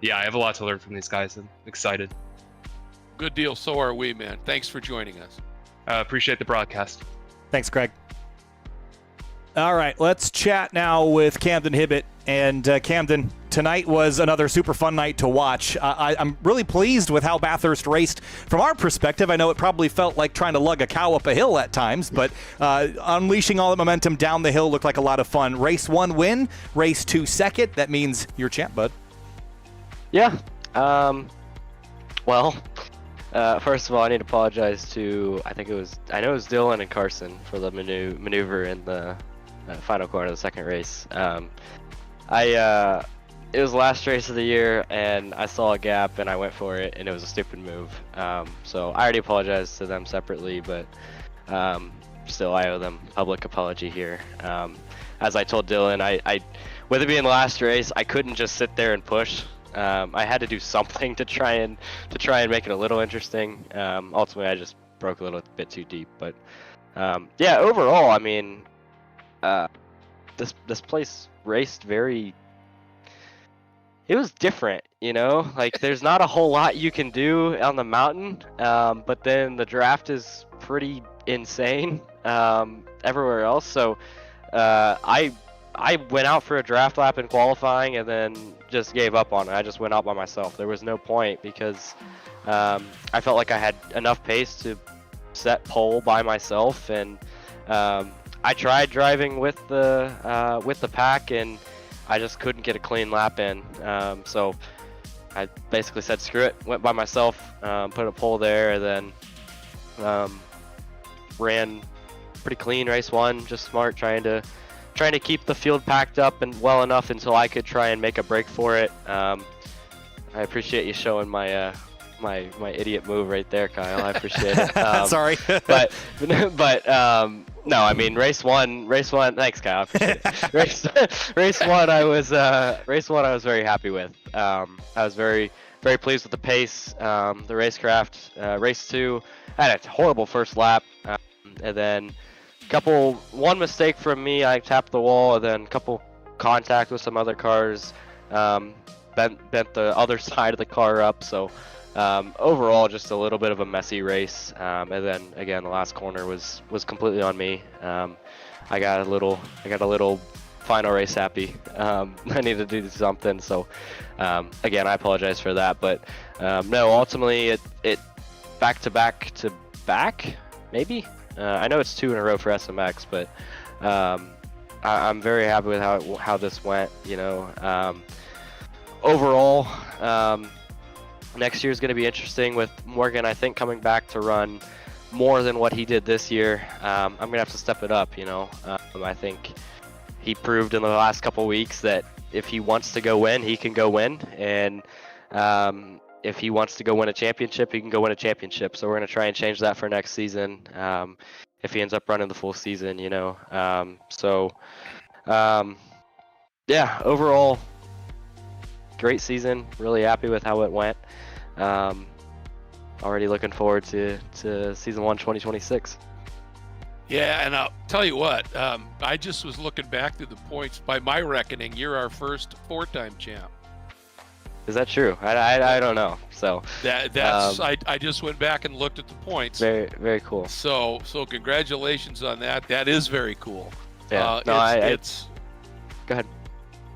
Speaker 9: yeah, I have a lot to learn from these guys. I'm excited.
Speaker 1: Good deal. So are we, man. Thanks for joining us.
Speaker 9: Appreciate the broadcast.
Speaker 2: Thanks, Craig. All right, let's chat now with Camden Hibbett. And Camden, tonight was another super fun night to watch. I'm really pleased with how Bathurst raced. From our perspective, I know it probably felt like trying to lug a cow up a hill at times, but unleashing all the momentum down the hill looked like a lot of fun. Race 1 win, race 2 second. That means you're champ, bud.
Speaker 10: Yeah. Well, first of all, I need to apologize to, I know it was Dylan and Carson for the maneuver in the final corner of the second race. It was the last race of the year, and I saw a gap, and I went for it, and it was a stupid move. So I already apologized to them separately, but still I owe them public apology here. As I told Dylan, I with it being the last race, I couldn't just sit there and push. I had to do something to try and make it a little interesting. Ultimately, I just broke a little bit too deep, but yeah, overall, I mean, this place raced very. It was different, like there's not a whole lot you can do on the mountain, but then the draft is pretty insane everywhere else. So I went out for a draft lap in qualifying and then just gave up on it. I just went out by myself. There was no point because I felt like I had enough pace to set pole by myself, and I tried driving with the pack, and I just couldn't get a clean lap in. So I basically said screw it, went by myself, put a pole there, and then ran pretty clean race 1, just smart, trying to keep the field packed up and well enough until I could try and make a break for it. I appreciate you showing my my idiot move right there, Kyle. I appreciate it.
Speaker 2: Sorry.
Speaker 10: but no, I mean race one. Thanks, Kyle. I appreciate it. Race one, I was very happy with. I was very pleased with the pace, the racecraft. Race 2, I had a horrible first lap, and then one mistake from me. I tapped the wall, and then a couple contact with some other cars, bent the other side of the car up. So overall, just a little bit of a messy race. And then again, the last corner was completely on me. I got a little final race happy. I needed to do something. So again, I apologize for that. But no, ultimately, it back to back, maybe. I know it's 2 in a row for SMX, but I'm very happy with how this went. Overall, next year is going to be interesting with Morgan, I think, coming back to run more than what he did this year. I'm going to have to step it up, I think he proved in the last couple weeks that if he wants to go win, he can go win. And if he wants to go win a championship, he can go win a championship. So we're going to try and change that for next season if he ends up running the full season, yeah, overall, great season. Really happy with how it went. Already looking forward to season 1 2026.
Speaker 1: Yeah, and I'll tell you what, I just was looking back through the points. By my reckoning, you're our first 4-time champ.
Speaker 10: Is that true? I don't know. So
Speaker 1: that's I just went back and looked at the points.
Speaker 10: Very, very cool.
Speaker 1: So congratulations on that. That is very cool.
Speaker 10: Yeah.
Speaker 1: Go
Speaker 10: ahead.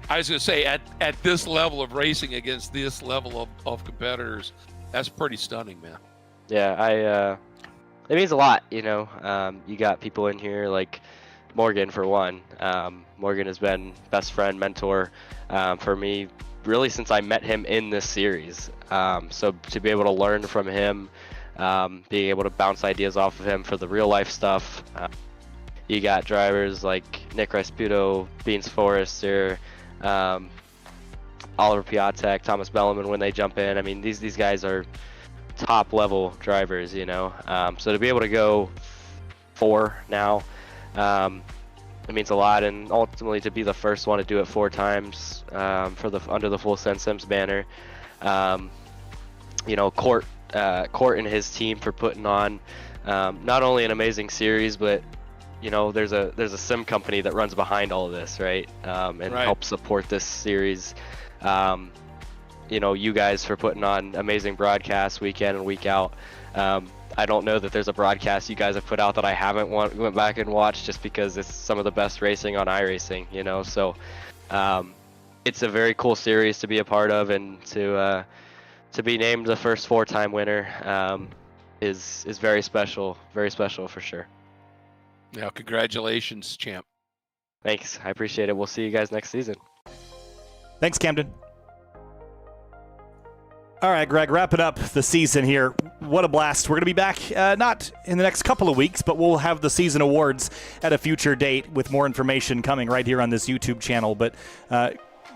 Speaker 1: I was going to say, at this level of racing against this level of competitors, that's pretty stunning, man.
Speaker 10: Yeah, it means a lot, you got people in here like Morgan, for one. Morgan has been best friend, mentor for me really since I met him in this series. So to be able to learn from him, being able to bounce ideas off of him for the real life stuff. You got drivers like Nick Rasputo, Beans Forrester, Oliver Piatek, Thomas Belleman when they jump in. I mean, these guys are top level drivers, so to be able to go 4 now, it means a lot, and ultimately to be the first one to do it 4 times for under the Full Send Sims banner. Court and his team for putting on not only an amazing series, but there's a sim company that runs behind all of this, right? And helps support this series. You guys for putting on amazing broadcasts week in and week out. I don't know that there's a broadcast you guys have put out that I haven't went back and watched, just because it's some of the best racing on iRacing, so it's a very cool series to be a part of, and to be named the first 4-time winner is very special for sure.
Speaker 1: Yeah, congratulations, champ.
Speaker 10: Thanks, I appreciate it. We'll see you guys next season.
Speaker 2: Thanks, Camden. All right, Greg, wrapping up the season here. What a blast. We're going to be back not in the next couple of weeks, but we'll have the season awards at a future date with more information coming right here on this YouTube channel. But,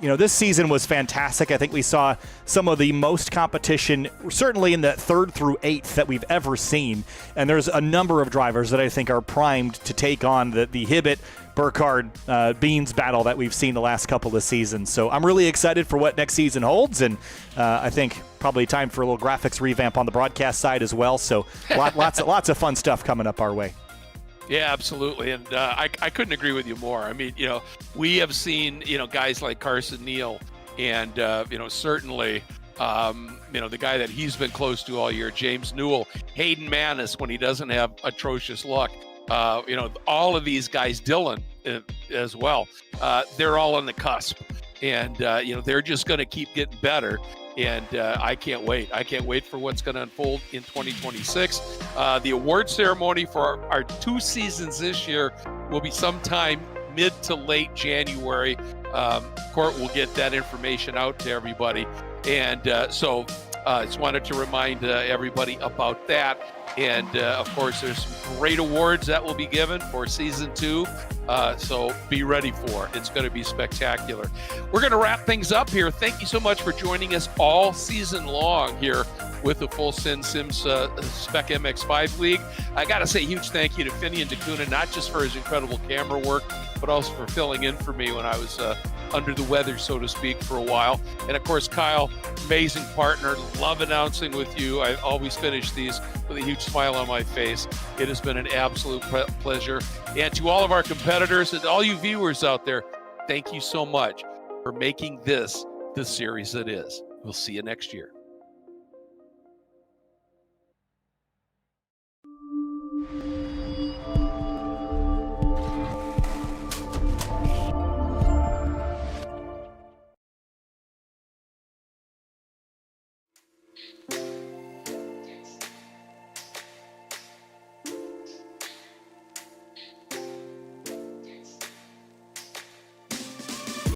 Speaker 2: this season was fantastic. I think we saw some of the most competition, certainly in the 3rd through 8th, that we've ever seen. And there's a number of drivers that I think are primed to take on the Hibbett, Burkhardt, Beans battle that we've seen the last couple of seasons. So I'm really excited for what next season holds, and I think probably time for a little graphics revamp on the broadcast side as well. So lots of fun stuff coming up our way.
Speaker 1: Yeah, absolutely. And I couldn't agree with you more. I mean, we have seen, guys like Carson Neal and, certainly, the guy that he's been close to all year, James Newell, Hayden Manis, when he doesn't have atrocious luck. All of these guys, Dylan as well, they're all on the cusp. And, they're just going to keep getting better. And I can't wait. I can't wait for what's going to unfold in 2026. The award ceremony for our 2 seasons this year will be sometime mid to late January. Court will get that information out to everybody. And so I just wanted to remind everybody about that. And of course, there's some great awards that will be given for season 2. So be ready for it. It's going to be spectacular. We're going to wrap things up here. Thank you so much for joining us all season long here with the Full Send Sims Spec MX5 League. I got to say a huge thank you to Finian DeCuna, not just for his incredible camera work, but also for filling in for me when I was under the weather, so to speak, for a while. And of course, Kyle, amazing partner. Love announcing with you. I always finish these with a huge smile on my face. It has been an absolute pleasure. And to all of our competitors and all you viewers out there, thank you so much for making this the series it is. We'll see you next year.